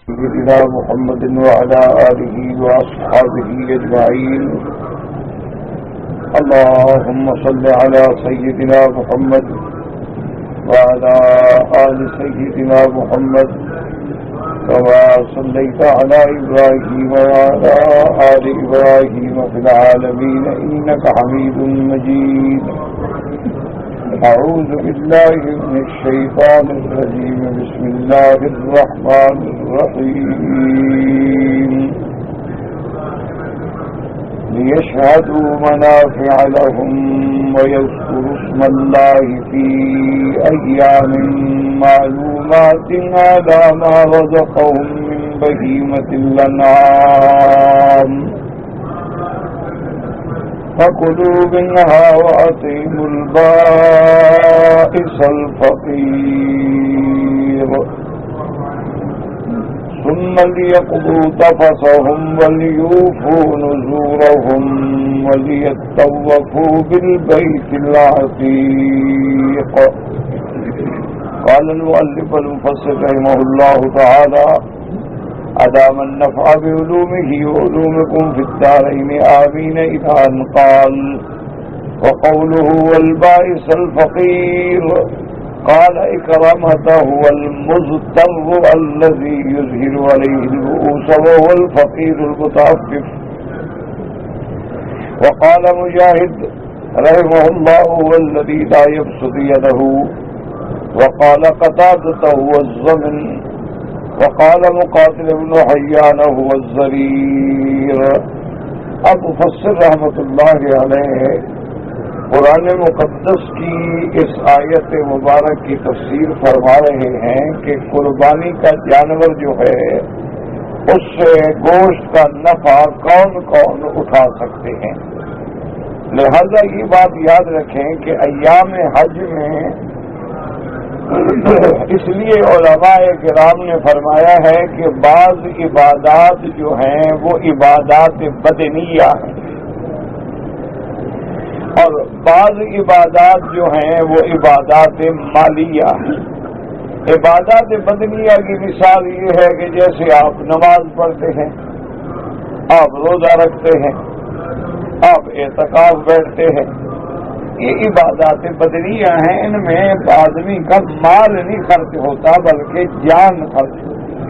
سيدنا محمد وعلى آله وأصحابه أجمعين. اللهم صل على سيدنا محمد وعلى آل سيدنا محمد كما صليت على إبراهيم وعلى آل إبراهيم في العالمين إنك حميد مجيد. أعوذ بالله من الشيطان الرجيم. بسم الله الرحمن الرحيم. ليشهدوا منافع لهم ويذكروا اسم الله في أيام معلومات على ما رزقهم من بهيمة الأنعام فكلوا منها وأطعموا البائس الفقير ثم ليقضوا تفثهم وليوفوا نذورهم وليطوفوا بالبيت العتيق. قال المؤلف المفسر رحمه الله تعالى: أدام النفع بعلومه وعلومكم في الدارين آمين. إلى أن قال: وقوله والبائس الفقير قال إكرامة هو المضطر الذي يظهر عليه الرؤوس وهو الفقير المتعفف. وقال مجاهد رحمه الله هو الذي لا يبسط يده. وقال قتادة هو الزمن. وقال مقاتل بن حيان هو الزرير. اب مفسر رحمۃ اللہ علیہ قرآن مقدس کی اس آیت مبارک کی تفسیر فرما رہے ہیں کہ قربانی کا جانور جو ہے اس سے گوشت کا نفع کون کون اٹھا سکتے ہیں. لہذا یہ بات یاد رکھیں کہ ایام حج میں اس لیے علماء کرام نے فرمایا ہے کہ بعض عبادات جو ہیں وہ عبادات بدنیہ ہیں اور بعض عبادات جو ہیں وہ عبادات مالیہ ہیں. عبادات بدنیہ کی مثال یہ ہے کہ جیسے آپ نماز پڑھتے ہیں، آپ روزہ رکھتے ہیں، آپ اعتکاف بیٹھتے ہیں، یہ عبادات بدنیہ ہیں. ان میں آدمی کا مال نہیں خرچ ہوتا بلکہ جان خرچ ہوتی ہے.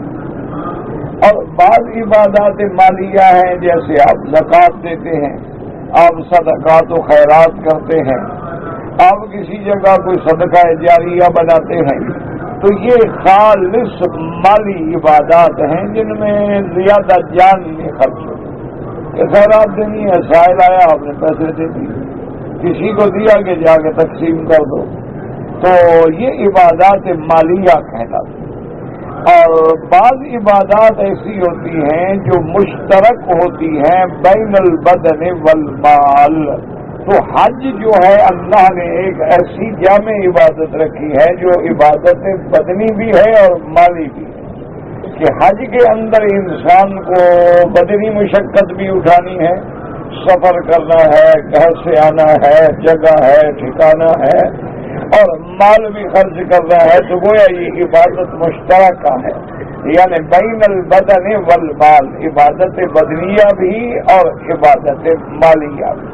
اور بعض عبادات مالیہ ہیں جیسے آپ زکوٰۃ دیتے ہیں، آپ صدقات و خیرات کرتے ہیں، آپ کسی جگہ کوئی صدقہ جاریہ بناتے ہیں، تو یہ خالص مالی عبادات ہیں جن میں زیادہ جان نہیں خرچ ہوتی. کہ خیرات دینی ہے، سائل آیا آپ نے پیسے دے دیے، کسی کو دیا کہ جا کے تقسیم کر دو، تو یہ عبادات مالیہ کہلاتی ہیں. اور بعض عبادات ایسی ہوتی ہیں جو مشترک ہوتی ہیں بین البدن والمال. تو حج جو ہے اللہ نے ایک ایسی جامع عبادت رکھی ہے جو عبادت بدنی بھی ہے اور مالی بھی ہے کہ حج کے اندر انسان کو بدنی مشقت بھی اٹھانی ہے، سفر کرنا ہے، گھر سے آنا ہے، جگہ ہے، ٹھکانہ ہے، اور مال بھی خرچ کرنا ہے. تو گویا یہ عبادت مشترکہ ہے، یعنی بین البدن والمال، عبادت بدنیہ بھی اور عبادت مالیہ بھی.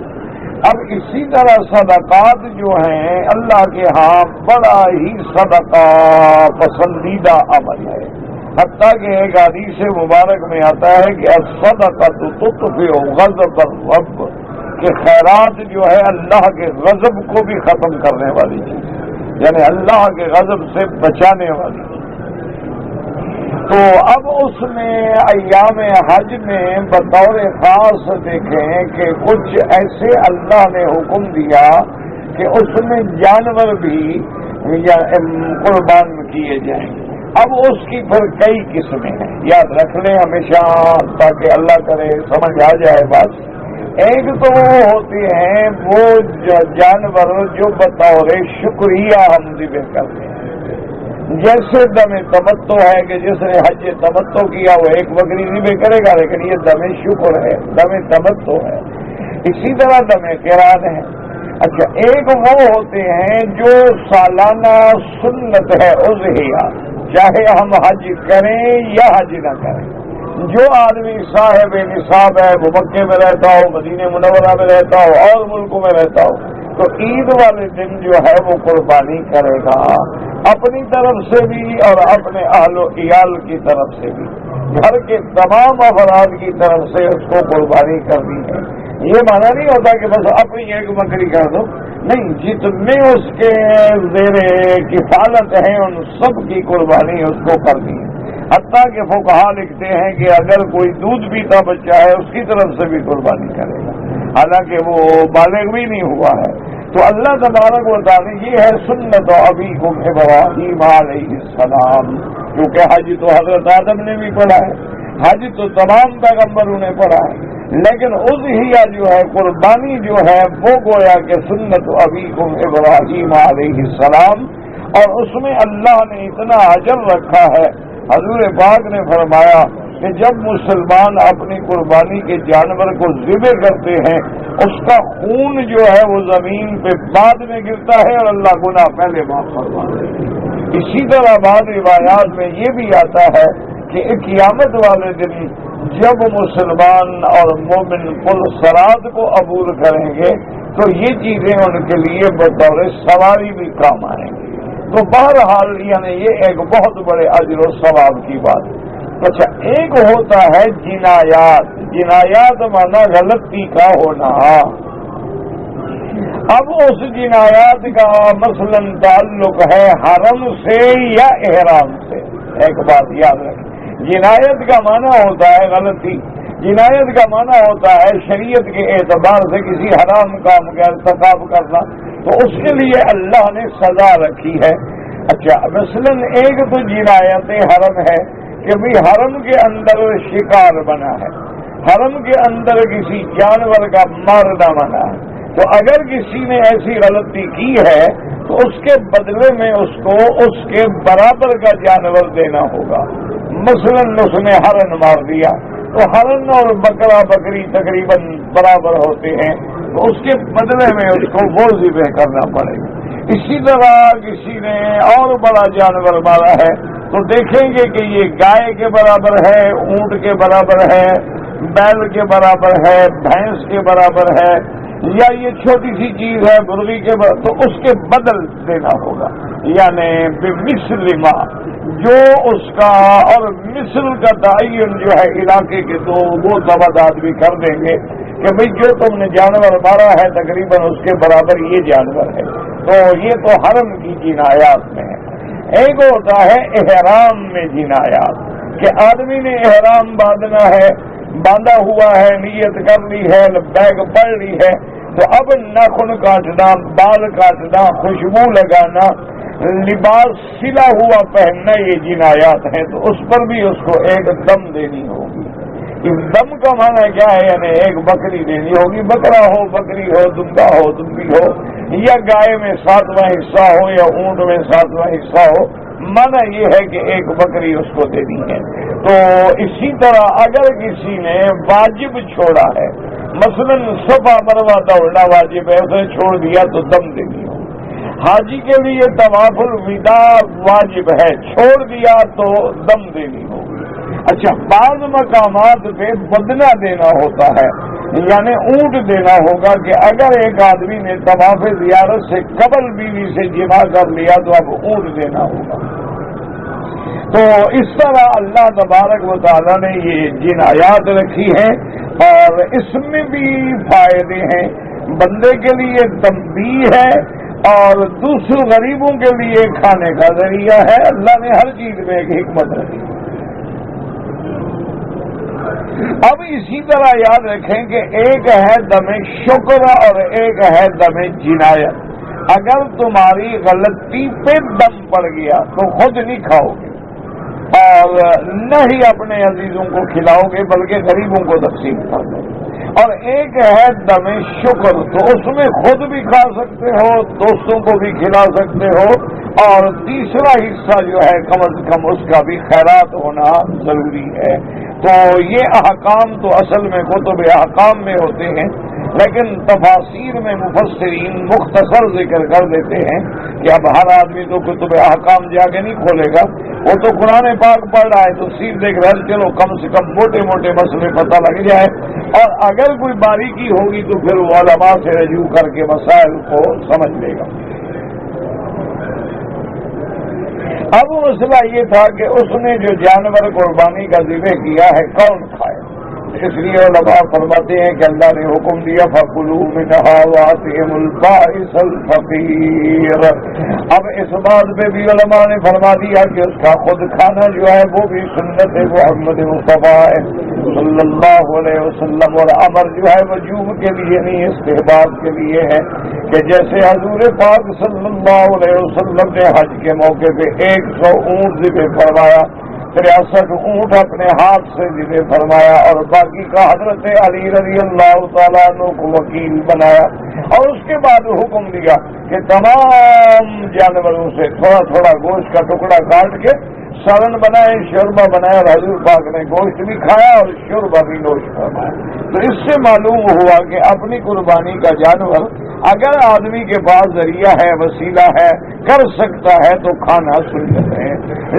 اب اسی طرح صدقات جو ہیں اللہ کے ہاں بڑا ہی صدقہ پسندیدہ عمل ہے. حتیٰ کہ ایک حدیث مبارک میں آتا ہے کہ الصدقۃ تطفئ غضب الرب، کہ خیرات جو ہے اللہ کے غضب کو بھی ختم کرنے والی چیز، یعنی اللہ کے غضب سے بچانے والی چیز. تو اب اس میں ایام حج میں بطور خاص دیکھیں کہ کچھ ایسے اللہ نے حکم دیا کہ اس میں جانور بھی قربان کیے جائیں. اب اس کی پھر کئی قسمیں ہیں، یاد رکھ لیں ہمیشہ تاکہ اللہ کرے سمجھ آ جائے بات. ایک تو وہ ہوتے ہیں وہ جانور جو بطور شکریہ ہم ذبح کرتے ہیں، جیسے دم تمتع ہے کہ جس نے حج تمتع کیا وہ ایک بکری ذبح کرے گا، لیکن یہ دم شکر ہے، دم تمتع ہے. اسی طرح دم قران ہے. اچھا، ایک وہ ہوتے ہیں جو سالانہ سنت ہے اضحیہ، چاہے ہم حج کریں یا حج نہ کریں. جو آدمی صاحب نصاب ہے، وہ مکے میں رہتا ہو، مدینہ منورہ میں رہتا ہو اور ملکوں میں رہتا ہو، تو عید والے دن جو ہے وہ قربانی کرے گا، اپنی طرف سے بھی اور اپنے اہل و عیال کی طرف سے بھی، گھر کے تمام افراد کی طرف سے اس کو قربانی کرنی ہے. یہ مانا نہیں ہوتا کہ بس اپنی ایک بکری کر دو، نہیں، جتنے اس کے زیر کفالت ہیں ان سب کی قربانی اس کو کرنی ہے. حتیٰ کہ فقہا لکھتے ہیں کہ اگر کوئی دودھ پیتا بچہ ہے اس کی طرف سے بھی قربانی کرے گا، حالانکہ وہ بالغ بھی نہیں ہوا ہے. تو اللہ تبارک و تعالی یہ ہے سنت ابیکم ابراہیم علیہ السلام، کیونکہ حج تو حضرت آدم نے بھی پڑھا ہے، حج تو تمام پیغمبروں نے پڑھا ہے، لیکن اضحیہ جو ہے، قربانی جو ہے، وہ گویا کہ سنت ابیکم ابراہیم علیہ السلام، اور اس میں اللہ نے اتنا اجر رکھا ہے. حضور پاک نے فرمایا کہ جب مسلمان اپنی قربانی کے جانور کو ذبح کرتے ہیں، اس کا خون جو ہے وہ زمین پہ بعد میں گرتا ہے اور اللہ گناہ پہلے معاف فرما دیتے ہیں. اسی طرح بعض روایات میں یہ بھی آتا ہے کہ قیامت والے دن جب مسلمان اور مومن پل صراط کو عبور کریں گے تو یہ چیزیں ان کے لیے بطور سواری بھی کام آئیں گی. تو بہرحال یعنی یہ ایک بہت بڑے اجر و ثواب کی بات. اچھا، ایک ہوتا ہے جنایات. جنایات مانا غلطی کا ہونا. اب اس جنایات کا مثلا تعلق ہے حرم سے یا احرام سے. ایک بات یاد رکھیں، جنایت کا معنی ہوتا ہے غلطی، جنایت کا معنی ہوتا ہے شریعت کے اعتبار سے کسی حرام کام کا ارتکاب کرنا، تو اس کے لیے اللہ نے سزا رکھی ہے. اچھا، مثلا ایک تو جنایت حرم ہے کہ بھی حرم کے اندر شکار بنا ہے، حرم کے اندر کسی جانور کا مارنا بنا ہے، تو اگر کسی نے ایسی غلطی کی ہے تو اس کے بدلے میں اس کو اس کے برابر کا جانور دینا ہوگا. مثلا اس نے ہرن مار دیا تو ہرن اور بکرا بکری تقریباً برابر ہوتے ہیں، تو اس کے بدلے میں اس کو وہ ذبح کرنا پڑے گا. اسی طرح کسی نے اور بڑا جانور مارا ہے تو دیکھیں گے کہ یہ گائے کے برابر ہے، اونٹ کے برابر ہے، بیل کے برابر ہے، بھینس کے برابر ہے، یا یہ چھوٹی سی چیز ہے مرغی کے برابر، تو اس کے بدل دینا ہوگا. یعنی بمثل ما، جو اس کا، اور مثل کا تعین جو ہے علاقے کے، تو وہ تعداد بھی کر دیں گے کہ بھئی جو تم نے جانور مارا ہے تقریباً اس کے برابر یہ جانور ہے. تو یہ تو حرم کی جنایات میں ہے. ایک ہوتا ہے احرام میں جنایات، کہ آدمی نے احرام باندھنا ہے، باندھا ہوا ہے، نیت کر لی ہے، لبیک پڑھ لی ہے، تو اب ناخن کاٹنا، بال کاٹنا، خوشبو لگانا، لباس سلا ہوا پہننا، یہ جنایات ہیں. تو اس پر بھی اس کو ایک دم دینی ہوگی. اس دم کا معنی کیا ہے؟ یعنی ایک بکری دینی ہوگی، بکرا ہو، بکری ہو، دمبا ہو، دمبی ہو، یا گائے میں 7واں حصہ ہو یا اونٹ میں 7واں حصہ ہو. معنی یہ ہے کہ ایک بکری اس کو دینی ہے. تو اسی طرح اگر کسی نے واجب چھوڑا ہے، مثلا صفا مروہ دوڑنا واجب ہے، اسے چھوڑ دیا تو دم دینی ہو. حاجی کے لیے طواف الوداع واجب ہے، چھوڑ دیا تو دم دینی ہوگی. اچھا، بعض مقامات پہ بدنہ دینا ہوتا ہے، یعنی اونٹ دینا ہوگا کہ اگر ایک آدمی نے طواف زیارت سے قبل بیوی سے جمع کر لیا تو اب اونٹ دینا ہوگا. تو اس طرح اللہ تبارک و تعالیٰ نے یہ جنایات رکھی ہیں، اور اس میں بھی فائدے ہیں. بندے کے لیے تنبیہ ہے اور دوسرے غریبوں کے لیے کھانے کا ذریعہ ہے. اللہ نے ہر چیز میں ایک حکمت رکھی. اب اسی طرح یاد رکھیں کہ ایک ہے دم شکر اور ایک ہے دم جنایت. اگر تمہاری غلطی پہ دم پڑ گیا تو خود نہیں کھاؤ گے اور نہ ہی اپنے عزیزوں کو کھلاؤ گے بلکہ غریبوں کو تقسیم کر دو. اور ایک ہے دم شکر، تو اس میں خود بھی کھا سکتے ہو، دوستوں کو بھی کھلا سکتے ہو، اور تیسرا حصہ جو ہے کم از کم اس کا بھی خیرات ہونا ضروری ہے. تو یہ احکام تو اصل میں کتب احکام میں ہوتے ہیں، لیکن تفاسیر میں مفسرین مختصر ذکر کر دیتے ہیں کہ اب ہر آدمی تو کتب احکام جا کے نہیں کھولے گا، وہ تو قرآن پاک پڑھ رہا ہے تو سیدھ دیکھ رہا ہے، چلو کم سے کم موٹے موٹے مسئلے پتہ لگ جائے، اور اگر کوئی باریکی ہوگی تو پھر وہ علماء سے رجوع کر کے مسائل کو سمجھ لے گا۔ اب مسئلہ یہ تھا کہ اس نے جو جانور قربانی کا ذبح کیا ہے کون کھائے، اس لیے علماء فرماتے ہیں کہ اللہ نے حکم دیا فَكُلُوا مِنْهَا وَأَطْعِمُوا الْبَائِسَ الْفَقِيرَ۔ اب اس بات پہ بھی علماء نے فرما دیا کہ اس کا خود کھانا جو ہے وہ بھی سنت محمد مصطفیٰ صلی اللہ علیہ وسلم، اور امر جو ہے وجوب کے لیے نہیں استحباب کے لیے ہے، کہ جیسے حضور پاک صلی اللہ علیہ وسلم نے حج کے موقع پہ 100 اونٹ ذبح فرمایا، 63 اونٹ اپنے ہاتھ سے ذبح فرمایا، اور باقی کا حضرت علی رضی اللہ تعالیٰ عنہ کو وکیل بنایا، اور اس کے بعد حکم دیا کہ تمام جانوروں سے تھوڑا تھوڑا گوشت کا ٹکڑا کاٹ کے سالن بنائے، شوربہ بنایا، اور حضور پاک نے گوشت بھی کھایا اور شوربہ بھی نوش فرمایا۔ تو اس سے معلوم ہوا کہ اپنی قربانی کا جانور اگر آدمی کے پاس ذریعہ ہے، وسیلہ ہے، کر سکتا ہے تو کھانا سنت ہے،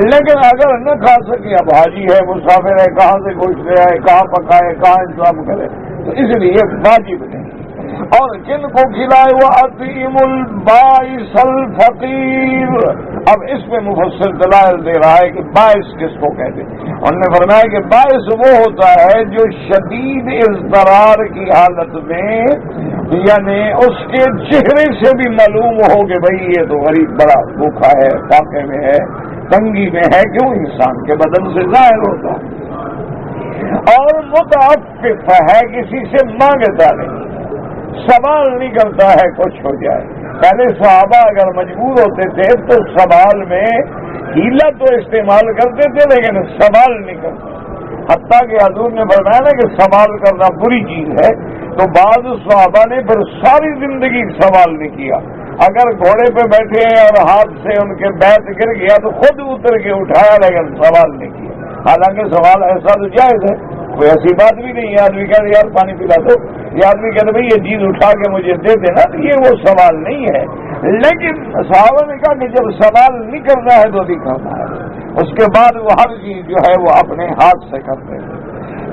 لیکن اگر نہ کھا سکے، اب حاجی ہے، مسافر ہے، کہاں سے گوشت لے آئے، کہاں پکائے، کہاں انتظام کرے، تو اس لیے واجب نہیں۔ اور جن کو کھلائے وہ اطعم البائس الفقیر، اب اس میں مفسر دلائل دے رہا ہے کہ باعث کس کو کہتے ہیں۔ انہوں نے فرمایا کہ باعث وہ ہوتا ہے جو شدید اضطرار کی حالت میں، یعنی اس کے چہرے سے بھی معلوم ہو کہ بھئی یہ تو غریب بڑا بھوکا ہے، فاقے میں ہے، تنگی میں ہے، کیوں انسان کے بدن سے ظاہر ہوتا ہے، اور متعفف ہے، کسی سے مانگتا نہیں، سوال نہیں کرتا ہے کچھ ہو جائے۔ پہلے صحابہ اگر مجبور ہوتے تھے تو سوال میں ہیلا تو استعمال کرتے تھے لیکن سوال نہیں کرتے، حتیٰ کہ حضور نے فرمایا نا کہ سوال کرنا بری چیز ہے، تو بعض صحابہ نے پھر ساری زندگی سوال نہیں کیا، اگر گھوڑے پہ بیٹھے ہیں اور ہاتھ سے ان کے بیت گر گیا تو خود اتر کے اٹھایا لیکن سوال نہیں کیا، حالانکہ سوال ایسا تو جائز ہے، کوئی ایسی بات بھی نہیں ہے۔ آدمی کہتے یار پانی پلا دو، یہ آدمی کہتے بھائی یہ چیز اٹھا کے مجھے دے دینا، یہ وہ سوال نہیں ہے، لیکن صحابہ نے کہا کہ جب سوال نہیں کرنا ہے تو نہیں کرنا ہے، اس کے بعد وہ ہر چیز جو ہے وہ اپنے ہاتھ سے کرتے ہیں۔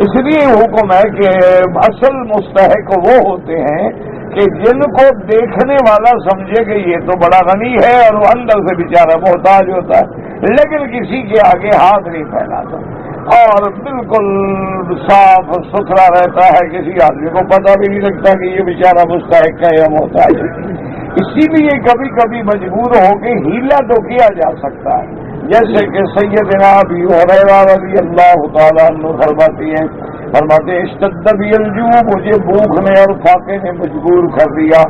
اس لیے حکم ہے کہ اصل مستحق وہ ہوتے ہیں کہ جن کو دیکھنے والا سمجھے کہ یہ تو بڑا غنی ہے اور وہ اندر سے بیچارہ محتاج ہوتا ہے، لیکن کسی کے آگے ہاتھ نہیں پھیلاتا اور بالکل صاف ستھرا رہتا ہے، کسی آدمی کو پتہ بھی نہیں لگتا کہ یہ بیچارہ مستحق ہے یا محتاج ہے۔ اسی لیے کبھی کبھی مجبور ہو کے ہیلا تو کیا جا سکتا ہے، جیسے کہ سیدنا ابی ہریرہ رضی اللہ تعالیٰ عنہ فرماتے ہیں اشتد بی الجوع، مجھے بھوک نے اور فاقے نے مجبور کر دیا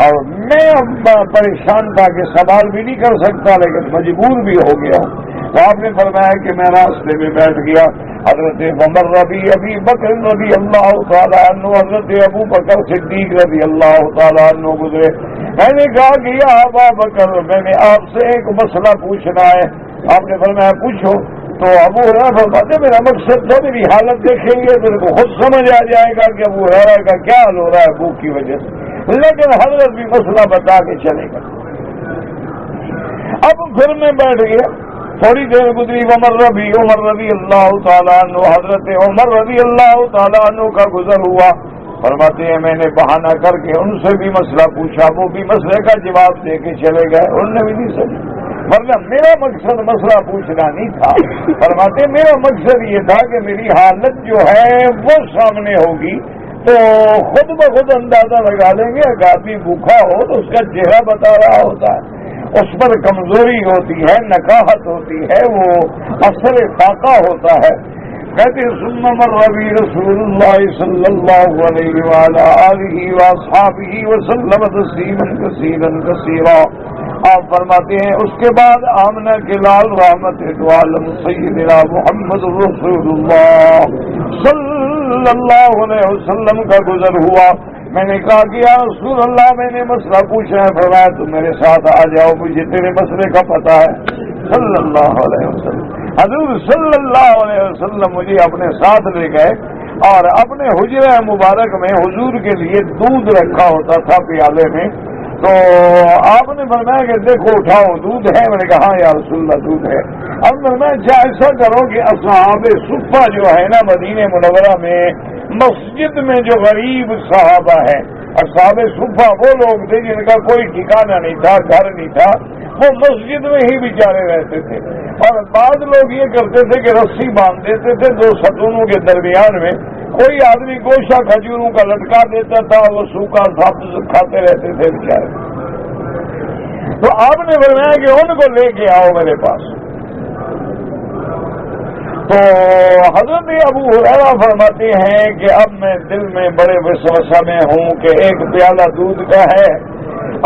اور میں اب پریشان تھا کہ سوال بھی نہیں کر سکتا لیکن مجبور بھی ہو گیا ہوں، تو آپ نے فرمایا کہ میں راستے میں بیٹھ گیا، حضرت عمر ابی بکر رضی اللہ تعالیٰ عنہ، حضرت ابو بکر صدیق رضی اللہ تعالیٰ عنہ گزرے، میں نے کہا کہ یا ابا بکر میں نے آپ سے ایک مسئلہ پوچھنا ہے، آپ نے فرمایا پوچھو، تو ابو ہریرہ فرماتے میرا مقصد تھا میری حالت دیکھیں گے میرے کو خود سمجھ آ جائے گا کہ ابو ہریرہ کا کیا حال ہو رہا ہے بھوک کی وجہ سے، لیکن حضرت بھی مسئلہ بتا کے چلے گا۔ اب پھر میں بیٹھ گیا، تھوڑی دیر گزری، عمر رضی اللہ تعالیٰ عنہ، حضرت عمر رضی اللہ تعالیٰ عنہ کا گزر ہوا، فرماتے ہیں میں نے بہانہ کر کے ان سے بھی مسئلہ پوچھا، وہ بھی مسئلے کا جواب دے کے چلے گئے، انہوں نے بھی نہیں سمجھا، ورنہ میرا مقصد مسئلہ پوچھنا نہیں تھا، فرماتے میرا مقصد یہ تھا کہ میری حالت جو ہے وہ سامنے ہوگی تو خود بخود اندازہ لگا لیں گے، اگر آدمی بھوکا ہو تو اس کا چہرہ بتا رہا ہوتا ہے، اس پر کمزوری ہوتی ہے، نکاہت ہوتی ہے، وہ اثر فاقہ ہوتا ہے۔ کہتے ثم مر بی رسول اللہ صلی اللہ علیہ وآلہ آلہ واصحابہ وسلم تسلیما کثیرا کثیرا، آپ فرماتے ہیں اس کے بعد آمنہ کے لال رحمت دو عالم سیدنا محمد رسول اللہ صلی اللہ علیہ وسلم کا گزر ہوا، میں نے کہا کہ یا رسول اللہ میں نے مسئلہ پوچھا ہے، فرمایا تم میرے ساتھ آ جاؤ مجھے تیرے مسئلے کا پتہ ہے، صلی اللہ علیہ وسلم، حضور صلی اللہ علیہ وسلم مجھے اپنے ساتھ لے گئے اور اپنے حجرہ مبارک میں حضور کے لیے دودھ رکھا ہوتا تھا پیالے میں. تو آپ نے فرمایا کہ دیکھو اٹھاؤ دودھ ہے. میں نے کہا ہاں یا رسول اللہ دودھ ہے. اب فرمایا ایسا کرو کہ اصحاب صفہ جو ہے نا مدینہ منورہ میں مسجد میں جو غریب صحابہ ہیں، اصحاب صفہ وہ لوگ تھے جن کا کوئی ٹھکانہ نہیں تھا، گھر نہیں تھا، وہ مسجد میں ہی بیچارے رہتے تھے. اور بعض لوگ یہ کرتے تھے کہ رسی باندھ دیتے تھے دو ستونوں کے درمیان میں، کوئی آدمی گوشہ کھجوروں کا لٹکا دیتا تھا، وہ سوکھا سبز کھاتے رہتے تھے بیچارے. تو آپ نے فرمایا کہ ان کو لے کے آؤ میرے پاس. تو حضرت ابو ہریرہ فرماتے ہیں کہ اب میں دل میں بڑے وسوسہ میں ہوں کہ ایک پیالہ دودھ کا ہے.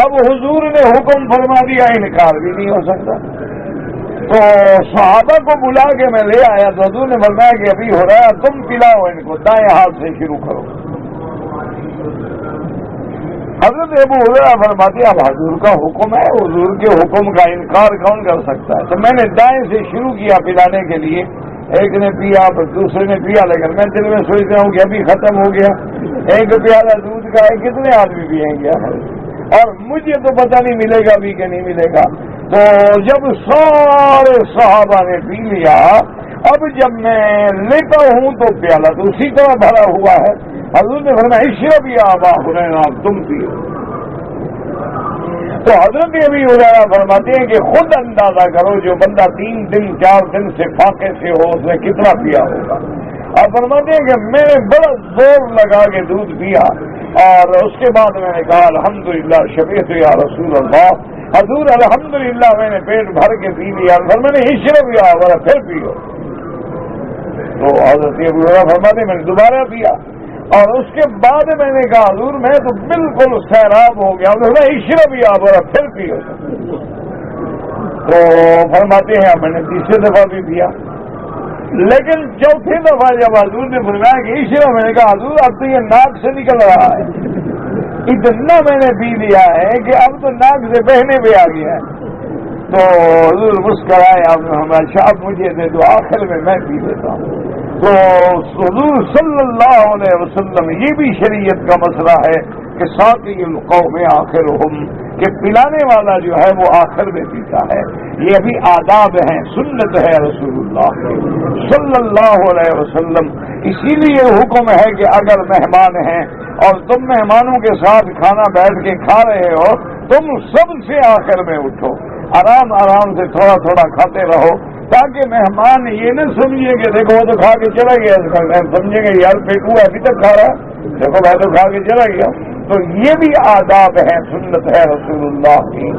اب حضور نے حکم فرما دیا، انکار بھی نہیں ہو سکتا. تو صحابہ کو بلا کے میں لے آیا تو حضور نے فرمایا کہ ابھی ہریرہ تم پلاؤ ان کو، دائیں ہاتھ سے شروع کرو. حضرت ابو ہریرہ فرماتے اب حضور کا حکم ہے، حضور کے حکم کا انکار کون کر سکتا ہے. تو میں نے دائیں سے شروع کیا پلانے کے لیے. ایک نے پیا پھر دوسرے نے پیا، لیکن میں دل میں سوچتا ہوں کہ ابھی ختم ہو گیا. ایک پیالہ دودھ کا ہے، کتنے آدمی پیئیں گے اور مجھے تو پتہ نہیں ملے گا بھی کہ نہیں ملے گا. تو جب سارے صحابہ نے پی لیا، اب جب میں لیتا ہوں تو پیالہ تو اسی طرح بھرا ہوا ہے. حضور نے فرمایا اشرب یا ابا ہریرہ تم پیو. تو حضرت ابی ہریرہ فرماتے ہیں کہ خود اندازہ کرو جو بندہ 3 دن 4 دن سے فاقے سے ہو اس نے کتنا پیا ہوگا. اور فرماتے ہیں کہ میں نے بڑا زور لگا کے دودھ پیا اور اس کے بعد میں نے کہا الحمدللہ شفیت یا رسول اللہ. حضور الحمدللہ میں نے پیٹ بھر کے پی لیا. پھر میں نے اشرب یا ورا پھر پیو. تو حضرت ابو ہریرہ فرماتے ہیں میں نے دوبارہ پیا اور اس کے بعد میں نے کہا حضور میں تو بالکل سیراب ہو گیا. اشرب یا ورا پھر پیو. تو فرماتے ہیں میں نے تیسری دفعہ بھی پیا، لیکن چوتھی دفعہ جب حضور نے فرمایا کہ اشرب، میں نے کہا حضور اب تو یہ ناک سے نکل رہا ہے. اتنا میں نے پی لیا ہے کہ اب تو ناک سے بہنے پہ آ گیا ہے. تو حضور مسکرائے، آپ نے ہمارا شاپ مجھے دے دو، آخر میں پی لیتا ہوں. تو حضور صلی اللہ علیہ وسلم یہ بھی شریعت کا مسئلہ ہے کہ ساقی القوم آخرہم، کہ پلانے والا جو ہے وہ آخر میں پیتا ہے. یہ بھی آداب ہیں، سنت ہے رسول اللہ صلی اللہ علیہ وسلم. اسی لیے حکم ہے کہ اگر مہمان ہیں اور تم مہمانوں کے ساتھ کھانا بیٹھ کے کھا رہے ہو، تم سب سے آخر میں اٹھو، آرام آرام سے تھوڑا تھوڑا کھاتے رہو، تاکہ مہمان یہ نہ سمجھے کہ دیکھو وہ تو کھا کے چلا گیا، سمجھیں گے یار پیٹو ابھی تک کھا رہا ہے، دیکھو میں تو کھا کے چلا گیا. تو یہ بھی آداب ہے، سنت ہے رسول اللہ کی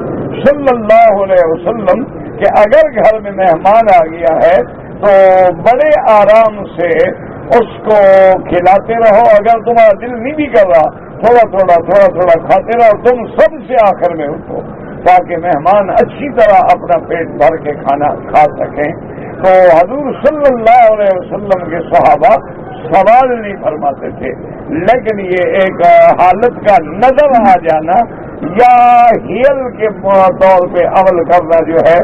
صلی اللہ علیہ وسلم کہ اگر گھر میں مہمان آ گیا ہے تو بڑے آرام سے اس کو کھلاتے رہو. اگر تمہارا دل نہیں بھی کر رہا تھوڑا تھوڑا کھاتے رہو. تم سب سے آخر میں اٹھو تاکہ مہمان اچھی طرح اپنا پیٹ بھر کے کھانا کھا سکیں. تو حضور صلی اللہ علیہ وسلم کے صحابہ سوال نہیں فرماتے تھے، لیکن یہ ایک حالت کا نظر آ جانا یا ہیل کے طور پہ عمل کرنا جو ہے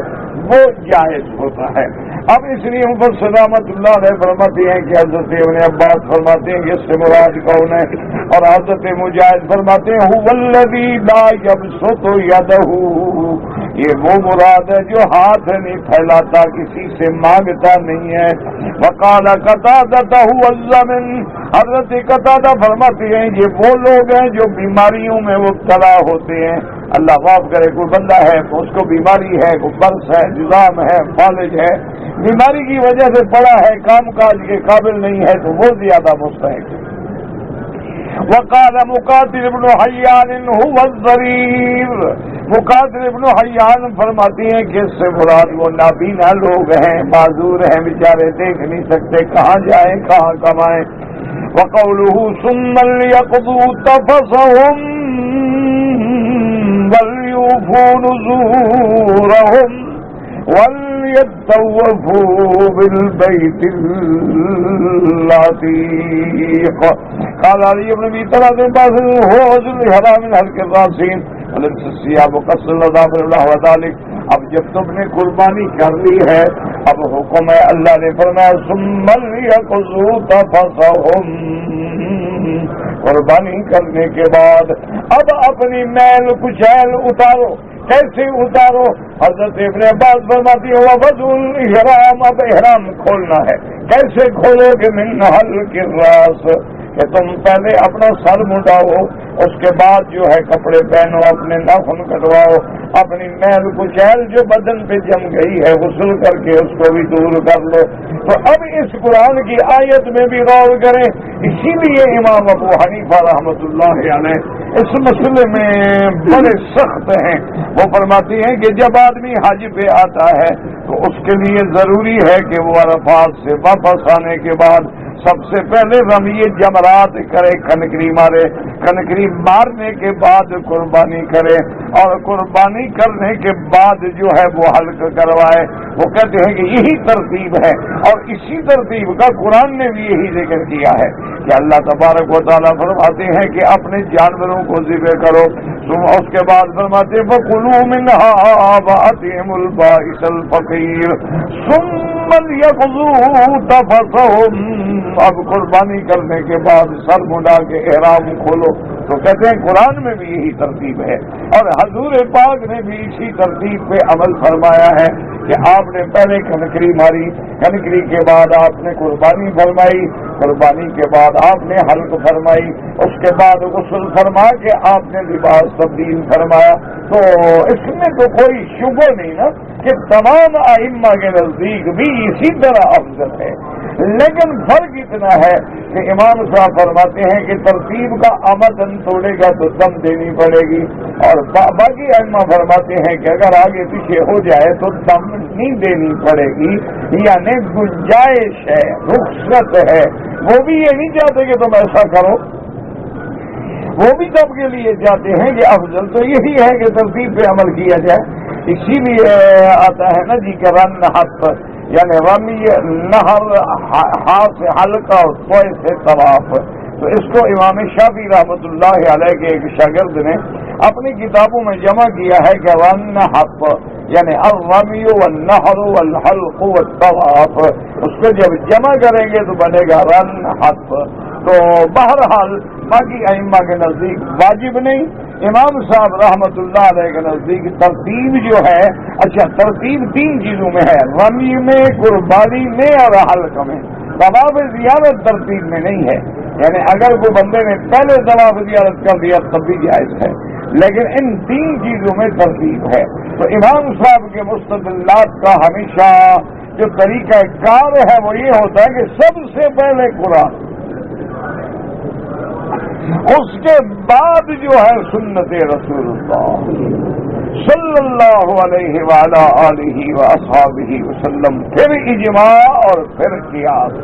وہ جائز ہوتا ہے. اب اس لیے مفسر رحمۃ اللہ علیہ فرماتے ہیں کہ حضرت ابن عباس فرماتے ہیں کہ اس سے مراد کون ہے، اور حضرت مجاہد فرماتے ہیں هو الذی لا یبسط یدہ، یہ وہ مراد ہے جو ہاتھ نہیں پھیلاتا، کسی سے مانگتا نہیں ہے. وقال قتادہ هو الزمن، حضرت قتادہ فرماتے ہیں یہ وہ لوگ ہیں جو بیماریوں میں مبتلا ہوتے ہیں. اللہ معاف کرے، کوئی بندہ ہے اس کو بیماری ہے، کوئی برس ہے، جزام ہے، فالج ہے، بیماری کی وجہ سے پڑا ہے، کام کاج کے قابل نہیں ہے، تو وہ زیادہ مستحق ہے. وقال مقاتل ابن حیان هو الضریر، مقاتل ابن حیان فرماتی ہیں کہ اس سے مراد وہ نابینا لوگ ہیں، معذور ہیں، بیچارے دیکھ نہیں سکتے، کہاں جائیں کہاں کمائیں. وقوله ثم ليقضوا تفثهم وليوفوا نذورهم وليطوفوا بالبيت العتيق. قال علي بن ابي طلحه هو ذو الحرام من حلق الراسين ولبس الثياب وقصر الاظافر ونحو ذلك. اب جب تم نے قربانی کر لی ہے اب حکم ہے، اللہ نے فرمایا ثم لیقضوا تفثهم، قربانی کرنے کے بعد اب اپنی میل کچیل اتارو۔ کیسے اتارو؟ حضرت ابن عباس فرماتی ہے وضع الاحرام، اب احرام کھولنا ہے۔ کیسے کھولو گے؟ من حلق الراس، کہ تم پہلے اپنا سر مڈاؤ، اس کے بعد جو ہے کپڑے پہنو، اپنے ناخن کٹواؤ، اپنی میل کچیل جو بدن پہ جم گئی ہے غسل کر کے اس کو بھی دور کر لو۔ تو اب اس قرآن کی آیت میں بھی غور کریں۔ اسی لیے امام ابو حنیفہ رحمۃ اللہ علیہ اس مسئلے میں بڑے سخت ہیں۔ وہ فرماتے ہیں کہ جب آدمی حج پہ آتا ہے تو اس کے لیے ضروری ہے کہ وہ عرفات سے واپس آنے کے بعد سب سے پہلے رمی جمرات کرے، کنکری مارے، کنکری مارنے کے بعد قربانی کرے، اور قربانی کرنے کے بعد جو ہے وہ حلق کروائے۔ وہ کہتے ہیں کہ یہی ترتیب ہے، اور اسی ترتیب کا قرآن نے بھی یہی ذکر کیا ہے کہ اللہ تبارک و تعالیٰ فرماتے ہیں کہ اپنے جانوروں کو ذبح کرو، اس کے بعد فرماتے ہیں فَكُلُوا مِنْهَا وَأَطْعِمُوا الْبَائِسَ الْفَقِيرَ ثُمَّ لْيَقْضُوا تَفَثَهُمْ۔ اب قربانی کرنے کے بعد سر مڈا کے احرام کھولو۔ تو کہتے ہیں قرآن میں بھی یہی ترتیب ہے، اور حضور پاک نے بھی اسی ترتیب پہ عمل فرمایا ہے کہ آپ نے پہلے کنکری ماری، کنکری کے بعد آپ نے قربانی فرمائی، قربانی کے بعد آپ نے حلق فرمائی، اس کے بعد غسل فرما کے آپ نے لباس تبدیل فرمایا۔ تو اس میں تو کوئی شبہ نہیں نا کہ تمام ائمہ کے نزدیک بھی اسی طرح افضل ہے، لیکن فرق اتنا ہے کہ امام صاحب فرماتے ہیں کہ ترتیب کا آمدن توڑے گا تو دم دینی پڑے گی، اور باقی ائمہ فرماتے ہیں کہ اگر آگے پیچھے ہو جائے تو دم نہیں دینی پڑے گی، یعنی گنجائش ہے، رخصت ہے۔ وہ بھی یہ نہیں چاہتے کہ تم ایسا کرو، وہ بھی سب کے لیے چاہتے ہیں کہ افضل تو یہی ہے کہ ترتیب پہ عمل کیا جائے۔ اسی لیے آتا ہے نا جی کہ رن ہاتھ، یعنی رمی نہر، ہاتھ سے حلقہ اور سوئے سے طواف۔ تو اس کو امام شافعی رحمۃ اللہ علیہ کے ایک شاگرد نے اپنی کتابوں میں جمع کیا ہے کہ رن ہاتھ یعنی الرمی والنہر والحلق والطواف، اس کو جب جمع کریں گے تو بنے گا رن ہاتھ۔ تو بہرحال باقی ائمہ کے نزدیک واجب نہیں، امام صاحب رحمۃ اللہ علیہ کے نزدیک ترتیب جو ہے، اچھا ترتیب تین چیزوں میں ہے، رمی میں، قربانی میں اور حلق میں۔ طواف زیارت ترتیب میں نہیں ہے، یعنی اگر کوئی بندے نے پہلے طواف زیارت کر دیا تب بھی جائز ہے، لیکن ان تین چیزوں میں ترتیب ہے۔ تو امام صاحب کے مستدلات کا ہمیشہ جو طریقہ کار ہے وہ یہ ہوتا ہے کہ سب سے پہلے قرآن، اس کے بعد جو ہے سنت رسول اللہ صلی اللہ علیہ وعلی آلہ واصحابہ وسلم، پھر اجماع اور پھر قیاس۔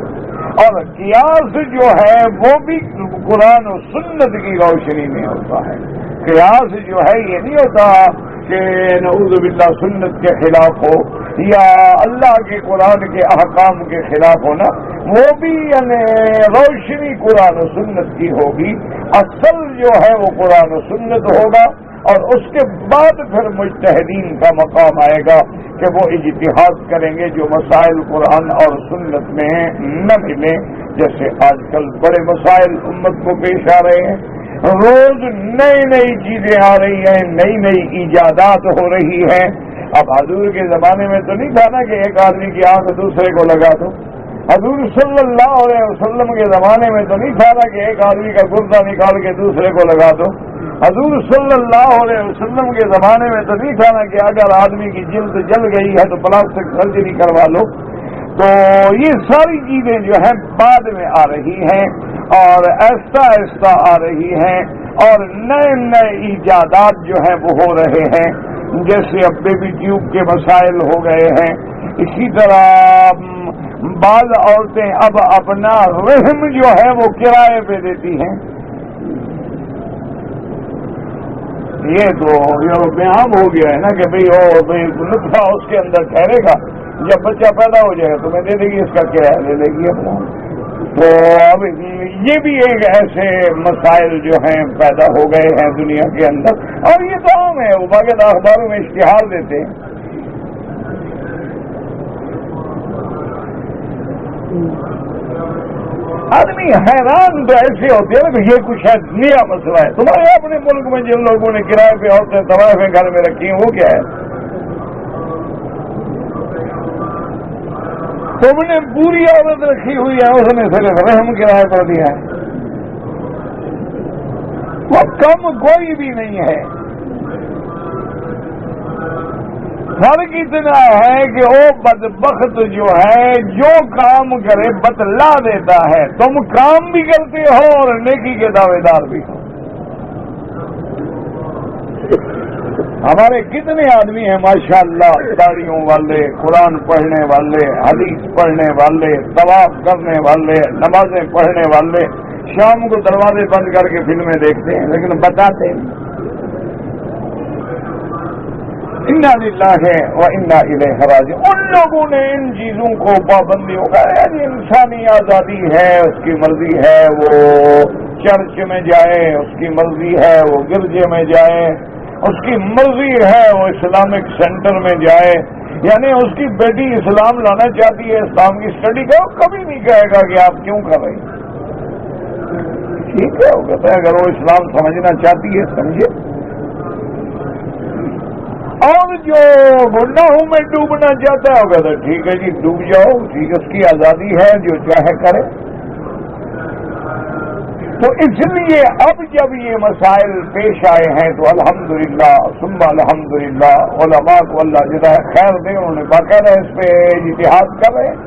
اور قیاس جو ہے وہ بھی قرآن و سنت کی روشنی میں ہوتا ہے۔ قیاس جو ہے یہ نہیں ہوتا کہ نعوذ باللہ سنت کے خلاف ہو یا اللہ کے قرآن کے احکام کے خلاف ہونا، وہ بھی یعنی روشنی قرآن و سنت کی ہوگی، اصل جو ہے وہ قرآن و سنت ہوگا، اور اس کے بعد پھر مجتہدین کا مقام آئے گا کہ وہ اجتہاد کریں گے جو مسائل قرآن اور سنت میں نہ ملیں۔ جیسے آج کل بڑے مسائل امت کو پیش آ رہے ہیں، روز نئی نئی چیزیں آ رہی ہیں، نئی نئی ایجادات ہو رہی ہیں۔ اب حضور کے زمانے میں تو نہیں تھا نا کہ ایک آدمی کی آنکھ دوسرے کو لگا دو، حضور صلی اللہ علیہ وسلم کے زمانے میں تو نہیں تھا نا کہ ایک آدمی کا گردہ نکال کے دوسرے کو لگا دو، حضور صلی اللہ علیہ وسلم کے زمانے میں تو نہیں تھا نا کہ اگر آدمی کی جلد جل گئی ہے تو پلاسٹک سرجری کروا لو۔ تو یہ ساری چیزیں جو ہیں بعد میں آ رہی ہیں اور آہستہ آہستہ آ رہی ہیں، اور نئے نئے ایجادات جو ہیں وہ ہو رہے ہیں، جیسے اب بیبی ٹیوب کے مسائل ہو گئے ہیں۔ اسی طرح بعض عورتیں اب اپنا رحم جو ہے وہ کرائے پہ دیتی ہیں۔ یہ تو یورپ میں عام ہو گیا ہے نا کہ بھئی نطفہ اس کے اندر ٹھہرے گا، جب بچہ پیدا ہو جائے گا تمہیں دے دے گی، اس کا کرایہ لے لے گی اپنا۔ تو اب یہ بھی ایک ایسے مسائل جو ہیں پیدا ہو گئے ہیں دنیا کے اندر، اور یہ تو عام ہے، وہ باقاعدہ اخباروں میں اشتہار دیتے ہیں۔ آدمی حیران تو ایسے ہوتے ہیں کہ یہ کچھ ہے نیا مسئلہ ہے. تمہارے اپنے ملک میں جن لوگوں نے کرائے پہ عورتیں طوائفیں گھر میں رکھی ہیں وہ کیا ہے؟ تم نے پوری عورت رکھی ہوئی ہے, اس نے صرف رحم کرائے پر دیا ہے. وہ کم کوئی بھی نہیں ہے. فرق اتنا ہے کہ وہ بدبخت جو ہے جو کام کرے بتلا دیتا ہے. تم کام بھی کرتے ہو اور نیکی کے دعوے دار بھی ہو. ہمارے کتنے آدمی ہیں ماشاءاللہ, داڑیوں والے, قرآن پڑھنے والے, حدیث پڑھنے والے, طواف کرنے والے, نمازیں پڑھنے والے, شام کو دروازے بند کر کے فلمیں دیکھتے ہیں لیکن بتاتے ہیں. انا للہ و انا الیہ راجعون. ان لوگوں نے ان چیزوں کو پابندیوں کا, یعنی انسانی آزادی ہے, اس کی مرضی ہے وہ چرچ میں جائے, اس کی مرضی ہے وہ گرجے میں جائے, اس کی مرضی ہے وہ اسلامک سینٹر میں جائے. یعنی اس کی بیٹی اسلام لانا چاہتی ہے, اسلام کی اسٹڈی کرو, کبھی نہیں کہے گا کہ آپ کیوں کر رہے ہیں. ٹھیک ہے, وہ کہتا ہے اگر وہ اسلام سمجھنا چاہتی ہے سمجھے. اور جو گناہوں میں ڈوبنا چاہتا ہے وہ کہتا ہے ٹھیک ہے جی ڈوب جاؤ, ٹھیک ہے, اس کی آزادی ہے, جو چاہے کرے. تو اس لیے اب جب یہ مسائل پیش آئے ہیں تو الحمدللہ ثم الحمدللہ علماء کو اللہ جزائے خیر دے, انہوں نے باقاعدہ اس پہ اجتہاد کر رہے ہیں.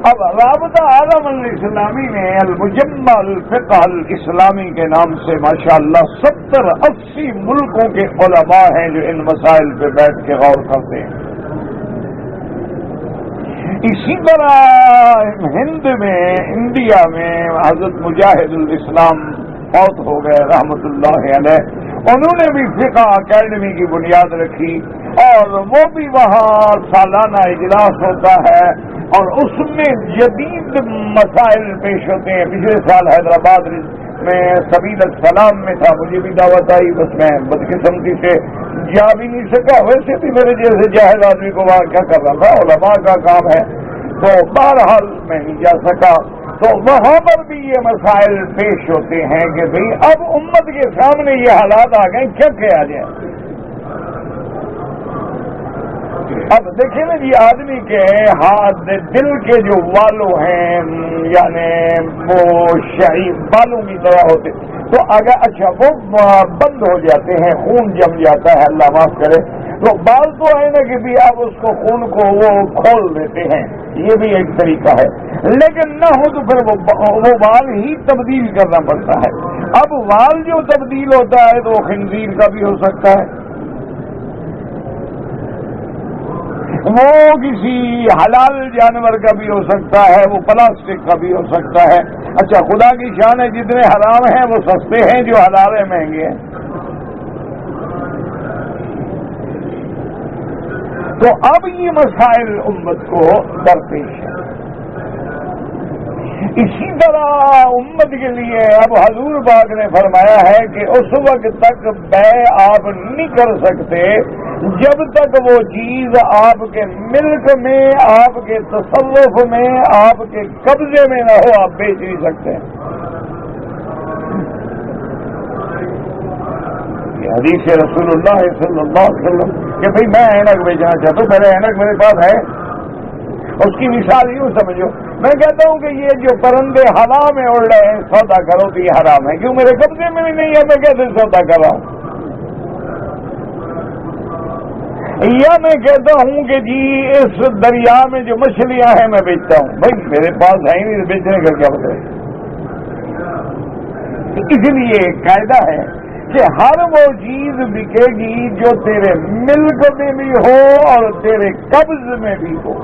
اب رابطہ عالم الاسلامی نے المجمع الفقہ الاسلامی کے نام سے ماشاءاللہ 70-80 ملکوں کے علماء ہیں جو ان مسائل پہ بیٹھ کے غور کرتے ہیں. اسی طرح ہند میں, انڈیا میں حضرت مجاہد الاسلام فوت ہو گئے رحمت اللہ علیہ. انہوں نے بھی فقہ اکیڈمی کی بنیاد رکھی اور وہ بھی وہاں سالانہ اجلاس ہوتا ہے اور اس میں جدید مسائل پیش ہوتے ہیں. پچھلے سال حیدرآباد میں سبیل السلام میں تھا, مجھے بھی دعوت آئی, بس میں بدقسمتی سے جا بھی نہیں سکا. ویسے بھی میرے جیسے جاہل آدمی کو وہاں کیا کر رہا تھا, علماء کا کام ہے, تو بہرحال میں نہیں جا سکا. تو وہاں پر بھی یہ مسائل پیش ہوتے ہیں کہ بھئی اب امت کے سامنے یہ حالات آ گئے, کیا کیا جائے. اب دیکھیں نا جی, آدمی کے ہاتھ دل کے جو والو ہیں یعنی وہ شہید بالوں کی طرح ہوتے, تو اگر اچھا وہ بند ہو جاتے ہیں, خون جم جاتا ہے, اللہ معاف کرے, تو بال تو ہے نا کہ بھی آپ اس کو خون کو وہ کھول دیتے ہیں, یہ بھی ایک طریقہ ہے. لیکن نہ ہو تو پھر وہ بال ہی تبدیل کرنا پڑتا ہے. اب بال جو تبدیل ہوتا ہے تو وہ خنزیر کا بھی ہو سکتا ہے, وہ کسی حلال جانور کا بھی ہو سکتا ہے, وہ پلاسٹک کا بھی ہو سکتا ہے. اچھا خدا کی شان ہے, جتنے حرام ہیں وہ سستے ہیں, جو حلال ہیں مہنگے ہیں. تو اب یہ مسائل امت کو درپیش ہے. اسی طرح امت کے لیے اب حضور پاک نے فرمایا ہے کہ اس وقت تک بیع آپ نہیں کر سکتے جب تک وہ چیز آپ کے ملک میں, آپ کے تصرف میں, آپ کے قبضے میں نہ ہو, آپ بیچ نہیں سکتے. یہ حدیث رسول اللہ صلی اللہ علیہ وسلم کہ بھئی میں اینک بیچنا چاہتا ہوں, پہلے اینک میرے پاس ہے. اس کی مثال یوں سمجھو, میں کہتا ہوں کہ یہ جو پرندے ہوا میں اڑ رہے ہیں سودا کرو تو یہ حرام ہے, کیوں میرے قبضے میں بھی نہیں ہے, میں کیسے سودا کر رہا ہوں. یا میں کہتا ہوں کہ جی اس دریا میں جو مچھلیاں ہیں میں بیچتا ہوں, بھائی میرے پاس ہے ہی نہیں, بیچنے کا کیا مطلب. اس لیے قاعدہ ہے کہ ہر وہ چیز بکے گی جو تیرے ملک میں بھی ہو اور تیرے قبض میں بھی ہو,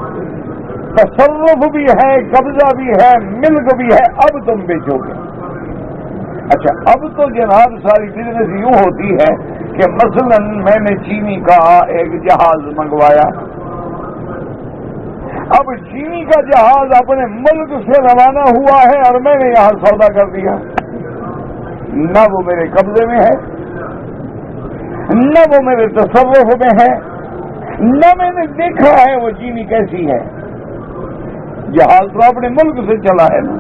تصرف بھی ہے, قبضہ بھی ہے, ملک بھی ہے, اب تم بیچو گے. اچھا اب تو جناب ساری بزنس یوں ہوتی ہے کہ مثلا میں نے چینی کا ایک جہاز منگوایا, اب چینی کا جہاز اپنے ملک سے روانہ ہوا ہے اور میں نے یہاں سودا کر دیا, نہ وہ میرے قبضے میں ہے, نہ وہ میرے تصرف میں ہے, نہ میں نے دیکھا ہے وہ چینی کیسی ہے, جہاز تو اپنے ملک سے چلا ہے نا،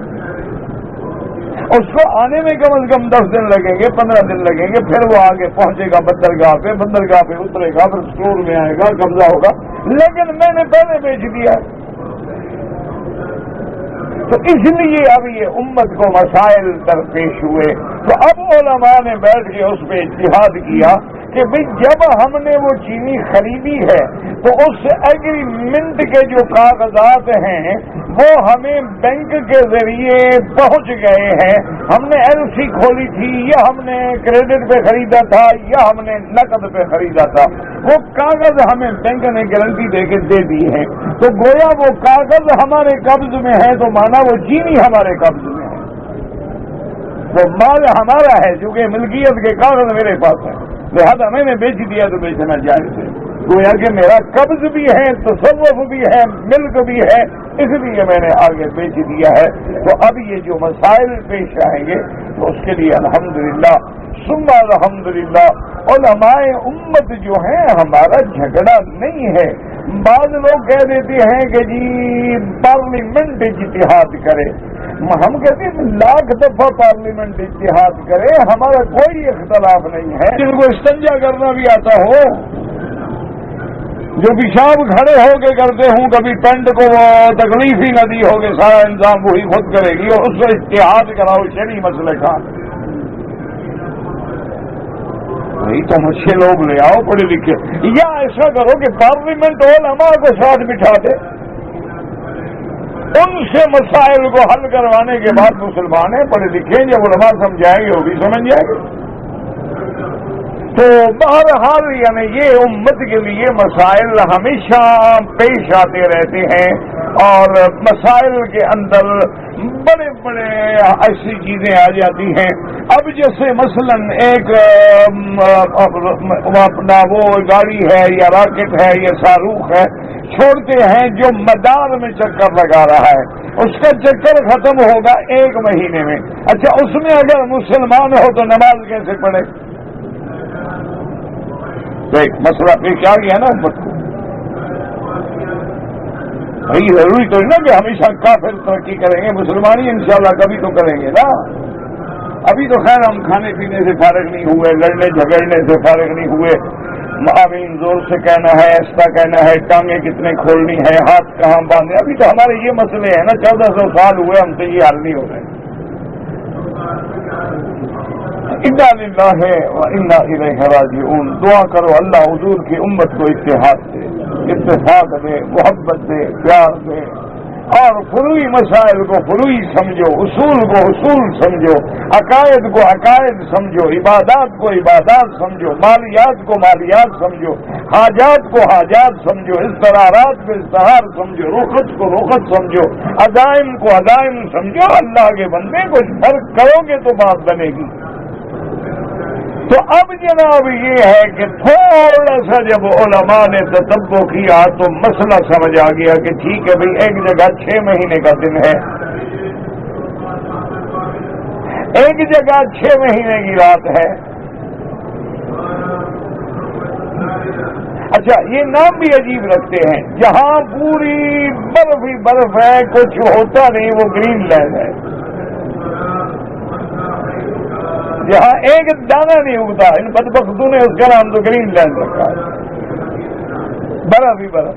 اس کو آنے میں کم از کم 10 دن لگیں گے، 15 دن لگیں گے، پھر وہ آگے پہنچے گا بندرگاہ پہ اترے گا، پھر اسٹور میں آئے گا، قبضہ ہوگا، لیکن میں نے پہلے بیچ دیا۔ تو اس لیے اب یہ امت کو مسائل درپیش ہوئے، تو اب علماء نے بیٹھ کے اس پہ اجتہاد کیا کہ بھئی جب ہم نے وہ چینی خریدی ہے تو اس ایگریمنٹ کے جو کاغذات ہیں وہ ہمیں بینک کے ذریعے پہنچ گئے ہیں، ہم نے ایل سی کھولی تھی یا ہم نے کریڈٹ پہ خریدا تھا یا ہم نے نقد پہ خریدا تھا، وہ کاغذ ہمیں بینک نے گارنٹی دے کے دے دی ہے، تو گویا وہ کاغذ ہمارے قبض میں ہے، تو مانا وہ چینی ہمارے قبض میں ہے، وہ مال ہمارا ہے، چونکہ ملکیت کے کاغذ میرے پاس ہے، لہذا میں نے بیچ دیا تو بیچنا جائز ہے، گویا کہ میرا قبض بھی ہے، تصرف بھی ہے، ملک بھی ہے، اس لیے میں نے آگے بیچ دیا ہے۔ تو اب یہ جو مسائل پیش آئیں گے تو اس کے لیے الحمدللہ ثم الحمدللہ علماء امت جو ہیں ہمارا جھگڑا نہیں ہے۔ بعض لوگ کہہ دیتے ہیں کہ جی پارلیمنٹ اجتہاد کرے، ہم کہتے ہیں لاکھ دفعہ پارلیمنٹ اجتہاد کرے، ہمارا کوئی اختلاف نہیں ہے۔ جن کو استنجا کرنا بھی آتا ہو، جو پیشاب کھڑے ہو کے کرتے ہوں، کبھی پینٹ کو تکلیف ہی نہ دی ہوگی، سارا انتظام وہی خود کرے گی، اور اس سے اتحاد کراؤ شرعی مسئلے کا، وہی تو اچھے لوگ لے آؤ پڑھے لکھے، یا ایسا کرو کہ پارلیمنٹ علماء کو ساتھ بٹھا دے، ان سے مسائل کو حل کروانے کے بعد مسلمان ہیں پڑھے لکھے، جب علماء سمجھائیں گے وہ بھی سمجھ جائیں گے۔ تو بہرحال یعنی یہ امت کے لیے مسائل ہمیشہ پیش آتے رہتے ہیں، اور مسائل کے اندر بڑے بڑے ایسی چیزیں آ جاتی ہیں۔ اب جیسے مثلا ایک اپنا وہ گاڑی ہے یا راکٹ ہے یا صاروخ ہے، چھوڑتے ہیں جو مدار میں چکر لگا رہا ہے، اس کا چکر ختم ہوگا 1 مہینے میں، اچھا اس میں اگر مسلمان ہو تو نماز کیسے پڑھے؟ ایک مسئلہ پیش آ گیا نا امت کو، بھائی ضروری تو نا کہ ہمیشہ کافر ترقی کریں گے، مسلمان ہی انشاءاللہ کبھی تو کریں گے نا۔ ابھی تو خیر ہم کھانے پینے سے فارغ نہیں ہوئے، لڑنے جھگڑنے سے فارغ نہیں ہوئے، آمین زور سے کہنا ہے، ایسا کہنا ہے، ٹانگیں کتنے کھولنی ہے، ہاتھ کہاں باندھے، ابھی تو ہمارے یہ مسئلے ہیں نا، 1400 سال ہوئے ہم سے یہ حل نہیں ہو رہے۔ انا للہ و انا الیہ راجعون، دعا کرو اللہ حضور کی امت کو اتحاد دے، اتفاق دے، محبت دے، پیار دے، اور فروعی مسائل کو فروعی سمجھو، اصول کو اصول سمجھو، عقائد کو عقائد سمجھو، عبادات کو عبادات سمجھو، مالیات کو مالیات سمجھو، حاجات کو حاجات سمجھو، استرارات کو استرار سمجھو، رخصت کو رخصت سمجھو، عزائم کو عزائم سمجھو۔ اللہ کے بندے کچھ فرق کرو گے تو بات بنے گی۔ تو اب جناب یہ ہے کہ تھوڑا سا جب علماء نے تتبع کیا تو مسئلہ سمجھ آ گیا کہ ٹھیک ہے بھئی، ایک جگہ 6 مہینے کا دن ہے، ایک جگہ 6 مہینے کی رات ہے۔ اچھا یہ نام بھی عجیب رکھتے ہیں، جہاں پوری برف ہی برف ہے، کچھ ہوتا نہیں، وہ گرین لینڈ ہے، جہاں ایک دانہ نہیں اگتا، ان بدبختوں نے اس کا نام تو گرین لینڈ رکھا ہے، برف ہی برف۔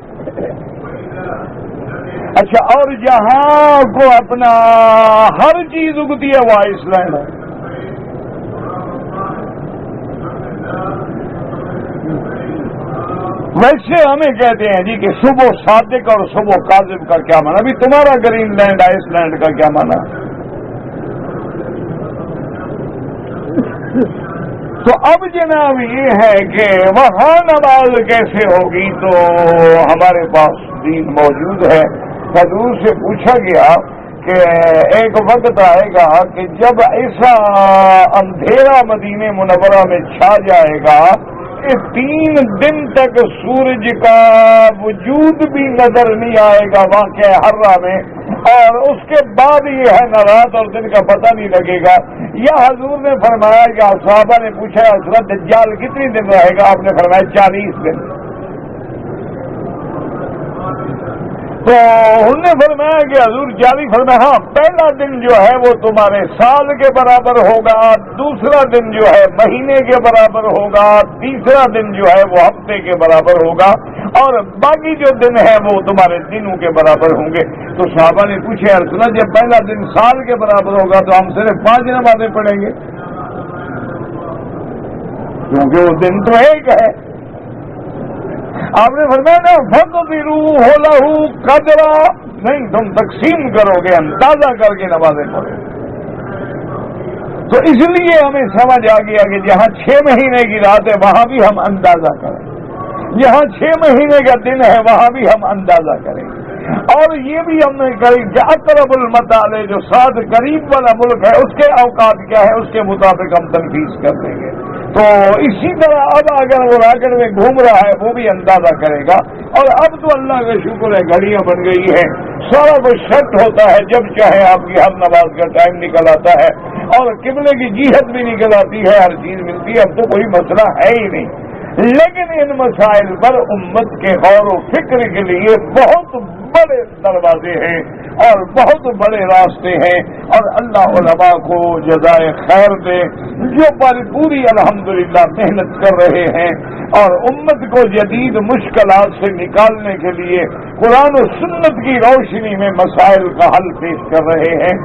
اچھا اور جہاں کو اپنا ہر چیز اگتی ہے وہ آئس لینڈ ہے۔ ویسے ہمیں کہتے ہیں جی کہ صبح صادق اور صبح کاذب کا کیا مانا، ابھی تمہارا گرین لینڈ آئس لینڈ کا کیا مانا؟ تو اب جناب یہ ہے کہ وہاں نماز کیسے ہوگی، تو ہمارے پاس دین موجود ہے۔ حضور سے پوچھا گیا کہ ایک وقت آئے گا کہ جب ایسا اندھیرا مدینہ منورہ میں چھا جائے گا کہ 3 دن تک سورج کا وجود بھی نظر نہیں آئے گا واقع حرہ میں، اور اس کے بعد یہ ہے نہ رات اور دن کا پتہ نہیں لگے گا۔ یا حضور نے فرمایا کہ صحابہ نے پوچھا حضرت دجال کتنی دن رہے گا؟ آپ نے فرمایا 40 دن۔ تو انہوں نے فرمایا کہ حضور جاری فرمایا ہاں پہلا دن جو ہے وہ تمہارے سال کے برابر ہوگا، دوسرا دن جو ہے مہینے کے برابر ہوگا، تیسرا دن جو ہے وہ ہفتے کے برابر ہوگا، اور باقی جو دن ہے وہ تمہارے دنوں کے برابر ہوں گے۔ تو صحابہ نے پوچھے یا رسول اللہ جب پہلا دن سال کے برابر ہوگا تو ہم صرف 5 نمازیں پڑھیں گے، کیونکہ وہ دن تو ایک ہے۔ آپ نے فرمایا نا فَقْدِرُوا لَهُ قَدْرًا، نہیں تم تقسیم کرو گے، اندازہ کر کے نمازیں پڑھو۔ تو اس لیے ہمیں سمجھ آ گیا کہ جہاں 6 مہینے کی رات ہے وہاں بھی ہم اندازہ کریں، جہاں 6 مہینے کا دن ہے وہاں بھی ہم اندازہ کریں، اور یہ بھی ہم نے کہی کہ اقرب المطالع جو 7 قریب والا ملک ہے اس کے اوقات کیا ہے، اس کے مطابق ہم تنفیذ کر دیں گے۔ تو اسی طرح اب اگر وہ راکٹ میں گھوم رہا ہے وہ بھی اندازہ کرے گا، اور اب تو اللہ کا شکر ہے گھڑیاں بن گئی ہیں، سارا کچھ سیٹ ہوتا ہے، جب چاہے آپ کی ہر نماز کا ٹائم نکل آتا ہے اور قبلے کی جہت بھی نکل آتی ہے، ہر چیز ملتی ہے، اب تو کوئی مسئلہ ہے ہی نہیں۔ لیکن ان مسائل پر امت کے غور و فکر کے لیے بہت بڑے دروازے ہیں اور بہت بڑے راستے ہیں، اور اللہ علماء کو جزائے خیر دے جو پوری الحمدللہ محنت کر رہے ہیں اور امت کو جدید مشکلات سے نکالنے کے لیے قرآن و سنت کی روشنی میں مسائل کا حل پیش کر رہے ہیں،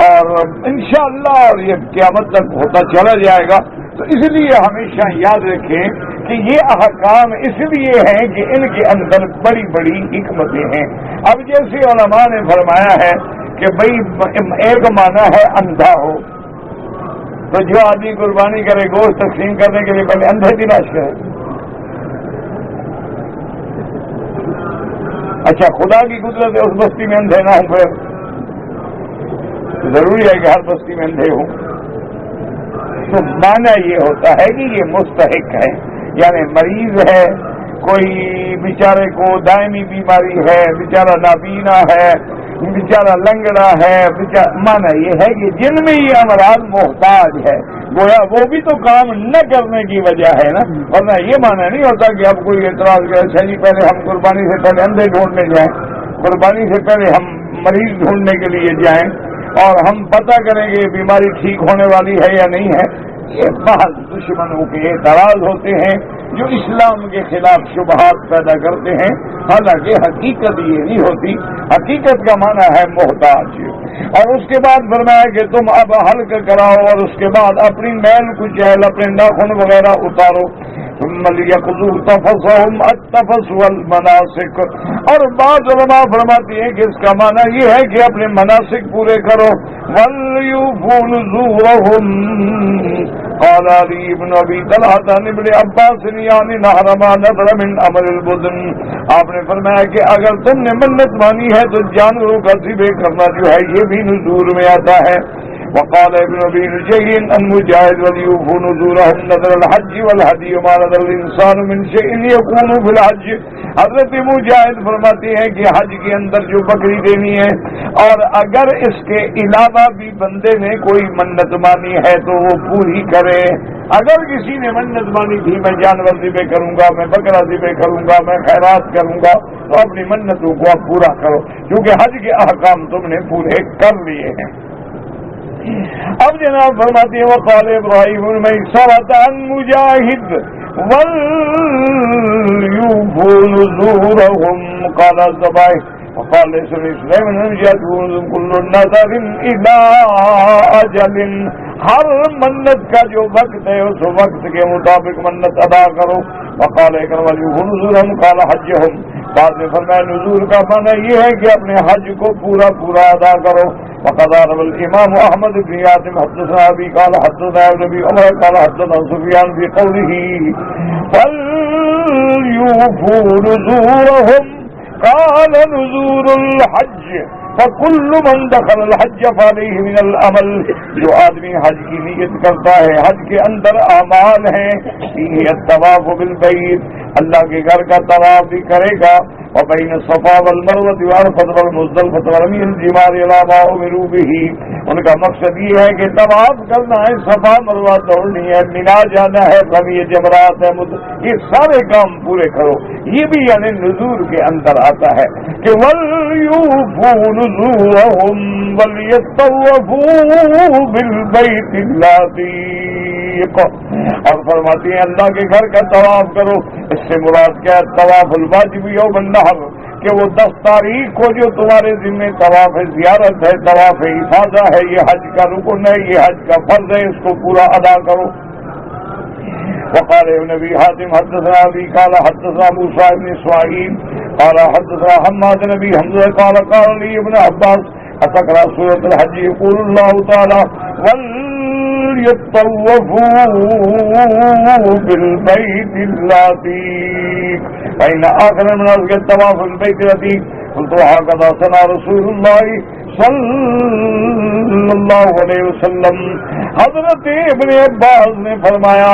اور انشاءاللہ اور یہ قیامت تک ہوتا چلا جائے گا۔ تو اس لیے ہمیشہ یاد رکھیں کہ یہ احکام اس لیے ہیں کہ ان کے اندر بڑی بڑی حکمتیں ہیں۔ اب جیسے علماء نے فرمایا ہے کہ بھئی ایک معنی ہے اندھا ہو، تو جو آدمی قربانی کرے گوشت تقسیم کرنے کے لیے پہلے اندھے تلاش کرے۔ اچھا خدا کی قدرت ہے اس بستی میں اندھے نہ ہوں، پھر ضروری ہے کہ ہر بستی میں اندھے ہوں؟ تو معنی یہ ہوتا ہے کہ یہ مستحق ہے، یعنی مریض ہے، کوئی بیچارے کو دائمی بیماری ہے، بیچارہ نابینا ہے، بیچارہ لنگڑا ہے، معنی یہ ہے کہ جن میں یہ امراض محتاج ہے، گویا وہ بھی تو کام نہ کرنے کی وجہ ہے نا، ورنہ یہ معنی نہیں ہوتا کہ اب کوئی اعتراض کرے اچھا جی پہلے ہم قربانی سے پہلے اندھے ڈھونڈنے جائیں، قربانی سے پہلے ہم مریض ڈھونڈنے کے لیے جائیں اور ہم پتہ کریں گے بیماری ٹھیک ہونے والی ہے یا نہیں ہے۔ یہ محض دشمنوں کے اعتراض ہوتے ہیں جو اسلام کے خلاف شبہات پیدا کرتے ہیں، حالانکہ حقیقت یہ نہیں ہوتی، حقیقت کا معنی ہے محتاج۔ اور اس کے بعد فرمایا کہ تم اب حلق کراؤ اور اس کے بعد اپنی میل کچیل، اپنے ناخن وغیرہ اتارو، ثم ليقضوا تفثهم التفث والمناسك، اور بعض علماء فرماتی ہیں کہ اس کا معنی یہ ہے کہ اپنے مناسک پورے کرو، وَلْيُوفُوا نُذُورَهُمْ۔ قال علی بن ابی طلحہ عن ابن عباس یعنی نحر ما نذر من عمل البدن، آپ نے فرمایا کہ اگر تم نے منت مانی ہے تو جانوروں کا ذبح کرنا جو ہے یہ بھی نذور میں آتا ہے۔ وقال ابن ابي نجي ان مجاهد وليوفوا نذورهم نذر الحج والهدي وما نذر الانسان من شيء يكون في الحج۔ حضرت مجاہد فرماتے ہیں کہ حج کے اندر جو بکری دینی ہے، اور اگر اس کے علاوہ بھی بندے نے کوئی منت مانی ہے تو وہ پوری کرے۔ اگر کسی نے منت مانی تھی میں جانور ذبح کروں گا، میں بکرا ذبح کروں گا، میں خیرات کروں گا، تو اپنی منتوں کو آپ پورا کرو، کیونکہ حج کے احکام تم نے پورے کر لیے ہیں۔ اب جناب فرماتے ہیں وقال ابراہیم المیسرۃ عن مجاہد وَلْيُوفُوا نُذُورَهُمْ قال الذبائح وقال ليس الاسلام ان يأتوا كل نذر الى اجل، ہر منت کا جو وقت ہے اس وقت کے مطابق منت ادا کرو۔ وقال وَلْيُوفُوا نُذُورَهُمْ قال حجهم، بعد میں فرمایا نذور کا معنی یہ ہے کہ اپنے حج کو پورا پورا ادا کرو۔ وقد روى الامام احمد بن حاتم حدثنا ابي قال حدثنا ابن عمر قال حدثنا سفيان في قوله فليوفوا نذورهم قال نذور الحج فكل من دخل الحج فعليه من العمل، جو آدمی حج کی نیت کرتا ہے حج کے اندر اعمال ہیں، یہ الطواف بالبیت، اللہ کے گھر کا طواف بھی کرے گا، وبین الصفا والمروۃ وعرفۃ والمزدلفۃ ورمی الجمار الی ما امروا به. ان کا مقصد یہ ہے کہ طواف کرنا ہے، صفا مروہ دوڑنی ہے، مینا جانا ہے، رمی جمرات ہے، یہ سارے کام پورے کرو. یہ بھی یعنی نذور کے اندر آتا ہے کہ وَلْيُوفُوا نُذُورَهُمْ وَلْيَطَّوَّفُوا بِالْبَيْتِ الْعَتِيقِ. اور فرماتی ہیں اللہ کے گھر کا طواف کرو. اس سے مراد کیا ہے؟ طواف الواجب یوم النحر، کہ وہ 10 تاریخ کو جو تمہارے ذمہ طواف زیارت ہے، طواف افاضہ ہے، یہ حج کا رکن ہے، یہ حج کا فرض ہے، اس کو پورا ادا کرو. وقال ابن ابي حاتم حدثنا ابي قال حدثنا موسى بن اسماعيل قال حدثنا حماد بن ابي حمزه قال قال لي ابن عباس اتقرا سوره الحج يقول الله تعالى وليطوفوا بالبيت العتيق فإن آخر المناسك الطواف بالبيت العتيق. قلت هكذا صنع رسول الله صلی اللہ علیہ وسلم. حضرت ابن عباس نے فرمایا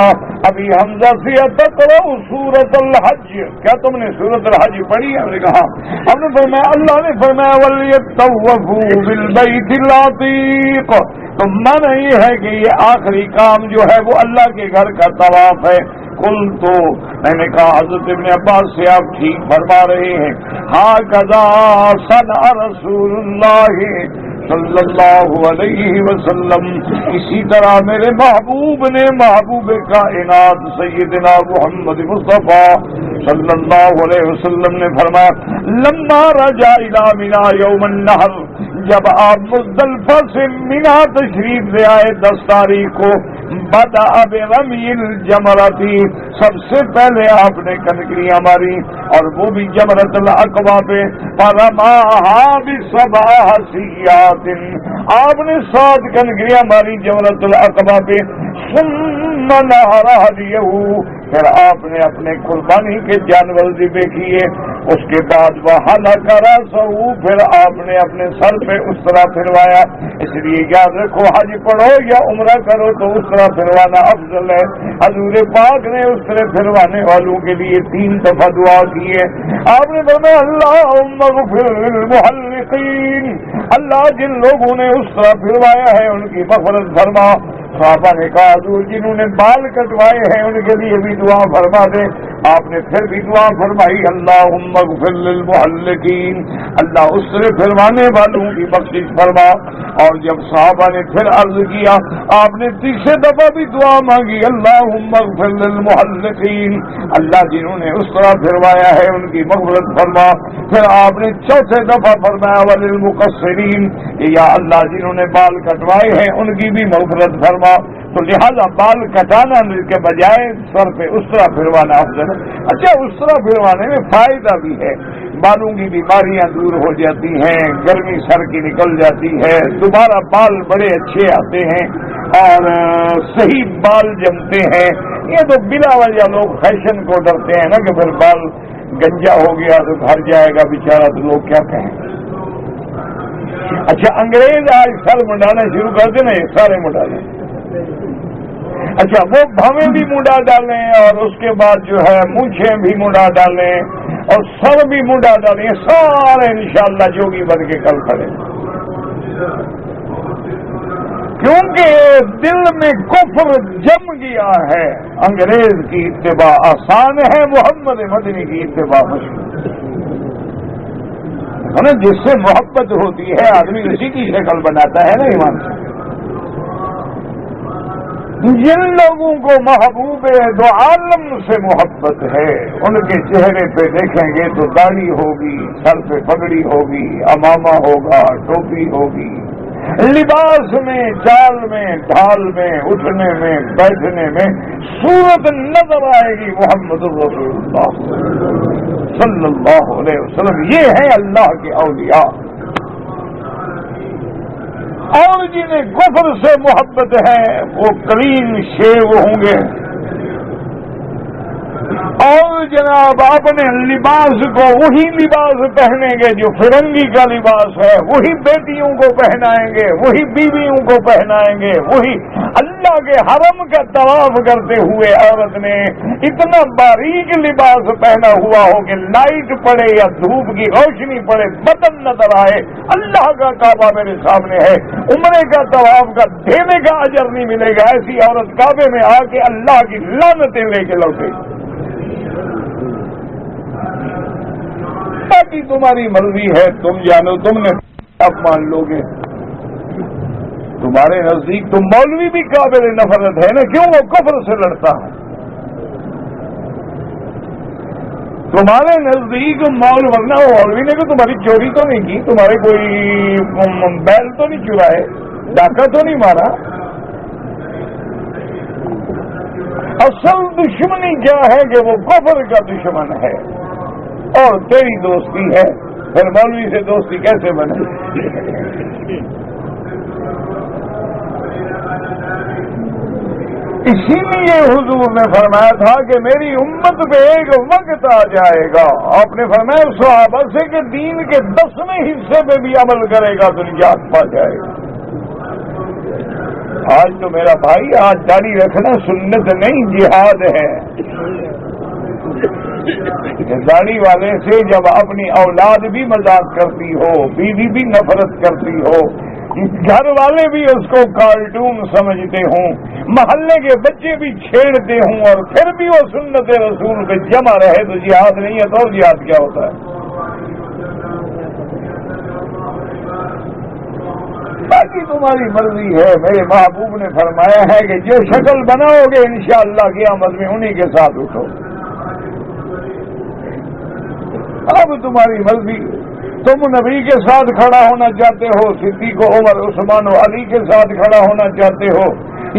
ابھی حمزہ سے تقرأ سورۃ الحج، کیا تم نے سورۃ الحج پڑھی؟ ہم نے کہا. ہم نے فرمایا اللہ نے فرمایا وَلْيَطَّوَّفُوا بِالْبَيْتِ الْعَتِيقِ، تو معنی یہ ہے کہ یہ آخری کام جو ہے وہ اللہ کے گھر کا طواف ہے. کل تو میں نے کہا حضرت ابن عباس سے آپ ٹھیک فرما رہے ہیں. ہاکذا صنع رسول اللہ صلی اللہ علیہ وسلم، اسی طرح میرے محبوب نے، محبوب کائنات سیدنا محمد مصطفیٰ صلی اللہ علیہ وسلم نے فرمایا لما رجع الی منا یوم النحر، جب آپ مزدلفہ سے منا تشریف لے آئے 10 تاریخ کو، بدأ برمی الجمرۃ، سب سے پہلے آپ نے کنکریاں ماری اور وہ بھی جمرۃ العقبہ پہ. فرماها بسبع حصیات، آپ نے 7 کنکریاں ماری جمرۃ العقبہ پہ. ثم نحر هدیہ، پھر آپ نے اپنے قربانی کے جانور ذبح کیے. اس کے بعد وحلق رأسہ، پھر آپ نے اپنے سر پہ اس طرح پھروایا. اس لیے یاد رکھو حج پڑھو یا عمرہ کرو تو اس طرح پھروانا افضل ہے. حضور پاک نے اس طرح پھروانے والوں کے لیے 3 دفعہ دعا کی ہے. آپ نے فرمایا اللہم اغفر للمحلقین، اللہ جن لوگوں نے اس طرح پھروایا ہے ان کی مغفرت فرما. صحابہ نے کہا حضور جنہوں نے بال کٹوائے ہیں ان کے لیے بھی دعا فرما دے. آپ نے پھر بھی دعا فرمائی اللہم اغفر للمحلقین، اللہ اس طرح پھروانے والوں کی بخشش فرما. اور جب صحابہ نے پھر عرض کیا آپ نے تیسرے دفعہ بھی دعا مانگی اللہم اغفر للمحلقین، اللہ جنہوں نے اس طرح پھروایا ہے ان کی مغفرت فرما. پھر آپ نے چوتھے دفعہ فرمایا وللمقصرین، یا اللہ جنہوں نے بال کٹوائے ہیں ان کی بھی مغفرت فرما. تو لہذا بال کٹانا کے بجائے سر پہ اس طرح پھروانا افضل ہے. اچھا اس طرح پھروانے میں فائدہ بھی ہے، بالوں کی بیماریاں دور ہو جاتی ہیں، گرمی سر کی نکل جاتی ہے، دوبارہ بال بڑے اچھے آتے ہیں اور صحیح بال جمتے ہیں. یہ تو بلا وجہ لوگ فیشن کو ڈرتے ہیں نا کہ پھر بال گنجا ہو گیا تو گھر جائے گا بیچارہ تو لوگ کیا کہیں. اچھا انگریز آج سر منڈانا شروع کر دیں نا، یہ سارے منڈا لیں. اچھا وہ بھویں بھی منڈا ڈالیں اور اس کے بعد جو ہے مونچھیں بھی منڈا ڈالیں اور سر بھی منڈا ڈالیں، سارے انشاءاللہ جوگی بن کے کل کھڑے. کیونکہ دل میں کفر جم گیا ہے. انگریز کی اتباع آسان ہے، محمد مدنی کی اتباع مشکل. جس سے محبت ہوتی ہے آدمی اسی کی شکل بناتا ہے نا ایمان سے. جن لوگوں کو محبوب دو عالم سے محبت ہے ان کے چہرے پہ دیکھیں گے تو داڑھی ہوگی، سر پہ پگڑی ہوگی، امامہ ہوگا، ٹوپی ہوگی، لباس میں، چال میں، ڈھال میں، اٹھنے میں، بیٹھنے میں صورت نظر آئے گی محمد رسول اللہ صلی اللہ علیہ وسلم. یہ ہے اللہ کے اولیاء. اور جنہیں کفر سے محبت ہے وہ کلین شیو ہوں گے اور جناب اپنے لباس کو وہی لباس پہنیں گے جو فرنگی کا لباس ہے، وہی بیٹیوں کو پہنائیں گے، وہی بیویوں کو پہنائیں گے، وہی اللہ کے حرم کا طواف کرتے ہوئے عورت نے اتنا باریک لباس پہنا ہوا ہو کہ لائٹ پڑے یا دھوپ کی روشنی پڑے بدن نظر آئے، اللہ کا کعبہ میرے سامنے ہے، عمرے کا طواف کا دینے کا اجر نہیں ملے گا، ایسی عورت کعبے میں آ کے اللہ کی لعنتیں لے کے لوٹے۔ باقی تمہاری مرضی ہے، تم جانو، تم نے اب مان لو گے۔ تمہارے نزدیک تو مولوی بھی قابل نفرت ہے نا، کیوں وہ کفر سے لڑتا ہے؟ تمہارے نزدیک ورنہ مولوی نے تو تمہاری چوری تو نہیں کی، تمہارے کوئی بیل تو نہیں چرائے، ڈاکہ تو نہیں مارا۔ اصل دشمنی کیا ہے کہ وہ کفر کا دشمن ہے اور تیری دوستی ہے، پھر مولوی سے دوستی کیسے بنے؟ اسی لیے حضور نے فرمایا تھا کہ میری امت پہ ایک وقت آ جائے گا، آپ نے فرمایا صحابہ سے کہ دین کے 10ویں حصے پہ بھی عمل کرے گا تو نجات پا جائے گا۔ آج تو میرا بھائی، آج داڑھی رکھنا سنت نہیں، جہاد ہے۔ داڑھی والے سے جب اپنی اولاد بھی مذاق کرتی ہو، بیوی بھی نفرت کرتی ہو، گھر والے بھی اس کو کارٹون سمجھتے ہوں، محلے کے بچے بھی چھیڑتے ہوں، اور پھر بھی وہ سنت رسول پہ جمع رہے تو جہاد نہیں ہے، تو اور جہاد کیا ہوتا ہے؟ باقی تمہاری مرضی ہے۔ میرے محبوب نے فرمایا ہے کہ جو شکل بناؤ گے انشاءاللہ قیامت میں انہی کے ساتھ اٹھو۔ اب تمہاری مرضی، تم نبی کے ساتھ کھڑا ہونا چاہتے ہو، صدیق و عمر عثمان و علی کے ساتھ کھڑا ہونا چاہتے ہو،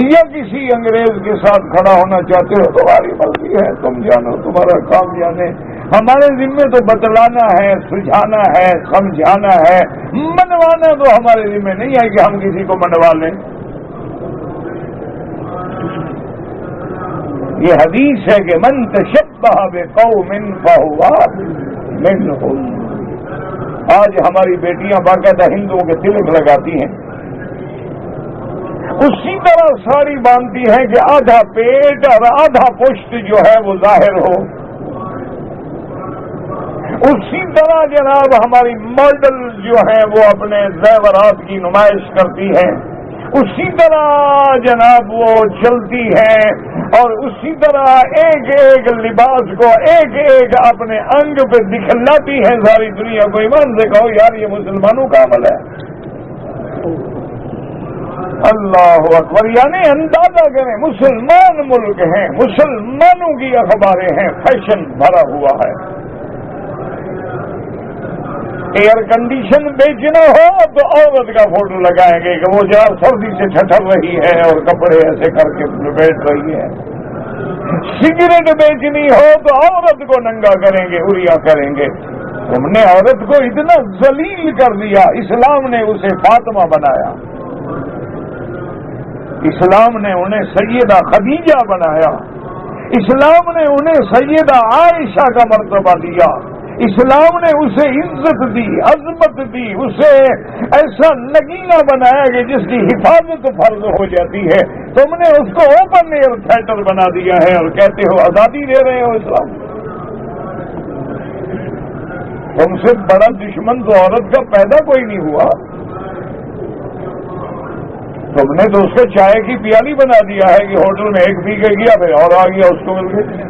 یا کسی انگریز کے ساتھ کھڑا ہونا چاہتے ہو، تمہاری مرضی ہے، تم جانو، تمہارا کام جانے۔ ہمارے ذمے تو بتلانا ہے، سجھانا ہے، سمجھانا ہے، منوانا تو ہمارے ذمے نہیں ہے کہ ہم کسی کو منوا لیں۔ یہ حدیث ہے کہ من تشبہ بقوم فہو منہم۔ آج ہماری بیٹیاں باقاعدہ ہندوؤں کے تلک لگاتی ہیں، اسی طرح ساڑی باندھتی ہیں کہ آدھا پیٹ اور آدھا پشت جو ہے وہ ظاہر ہو، اسی طرح جناب ہماری ماڈل جو ہیں وہ اپنے زیورات کی نمائش کرتی ہیں، اسی طرح جناب وہ چلتی ہیں، اور اسی طرح ایک ایک لباس کو ایک ایک اپنے انگ پہ دکھلاتی ہے ساری دنیا کو۔ ایمان سے کہو یار، یہ مسلمانوں کا عمل ہے؟ اللہ اکبر! یعنی اندازہ کریں، مسلمان ملک ہیں، مسلمانوں کی اخباریں ہیں، فیشن بھرا ہوا ہے۔ ایئر کنڈیشن بیچنا ہو تو عورت کا فوٹو لگائیں گے کہ وہ جناب سردی سے ٹھٹر رہی ہے اور کپڑے ایسے کر کے بیٹھ رہی ہے۔ سگریٹ بیچنی ہو تو عورت کو ننگا کریں گے، اریا کریں گے۔ تم نے عورت کو اتنا ذلیل کر دیا، اسلام نے اسے فاطمہ بنایا، اسلام نے انہیں سیدہ خدیجہ بنایا، اسلام نے انہیں سیدہ عائشہ کا مرتبہ دیا، اسلام نے اسے عزت دی، عظمت دی، اسے ایسا نگینہ بنایا کہ جس کی حفاظت فرض ہو جاتی ہے۔ تم نے اس کو اوپن ایئر تھیٹر بنا دیا ہے اور کہتے ہو آزادی دے رہے ہو اسلام۔ تم سے بڑا دشمن تو عورت کا پیدا کوئی نہیں ہوا۔ تم نے تو اس کو چائے کی پیالی بنا دیا ہے کہ ہوٹل میں ایک پی کے گیا پھر اور آ گیا، اس کو مل گئی۔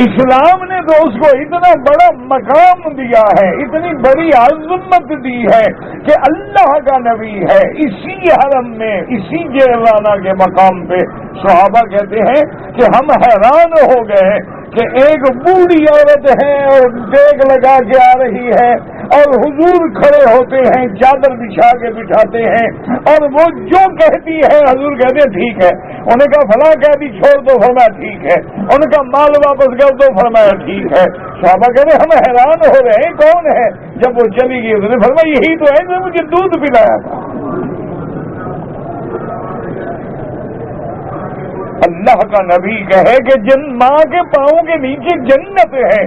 اسلام نے تو اس کو اتنا بڑا مقام دیا ہے، اتنی بڑی عظمت دی ہے کہ اللہ کا نبی ہے، اسی حرم میں، اسی جیرانہ کے مقام پہ صحابہ کہتے ہیں کہ ہم حیران ہو گئے کہ ایک بوڑھی عورت ہے اور دیگ لگا کے آ رہی ہے، اور حضور کھڑے ہوتے ہیں، چادر بچھا کے بٹھاتے ہیں، اور وہ جو کہتی ہے حضور کہتے ہیں ٹھیک ہے۔ انہوں نے کہا فلاں کہہ دی چھوڑ دو، فرمایا ٹھیک ہے۔ انہوں نے کہا مال واپس کر دو، فرمایا ٹھیک ہے۔ صحابہ کہتے ہم حیران ہو رہے ہیں کون ہے؟ جب وہ چلی گئی اس نے فرمایا یہی تو ہے جو مجھے دودھ پلایا تھا۔ اللہ کا نبی کہے کہ ماں کے پاؤں کے نیچے جنت ہے،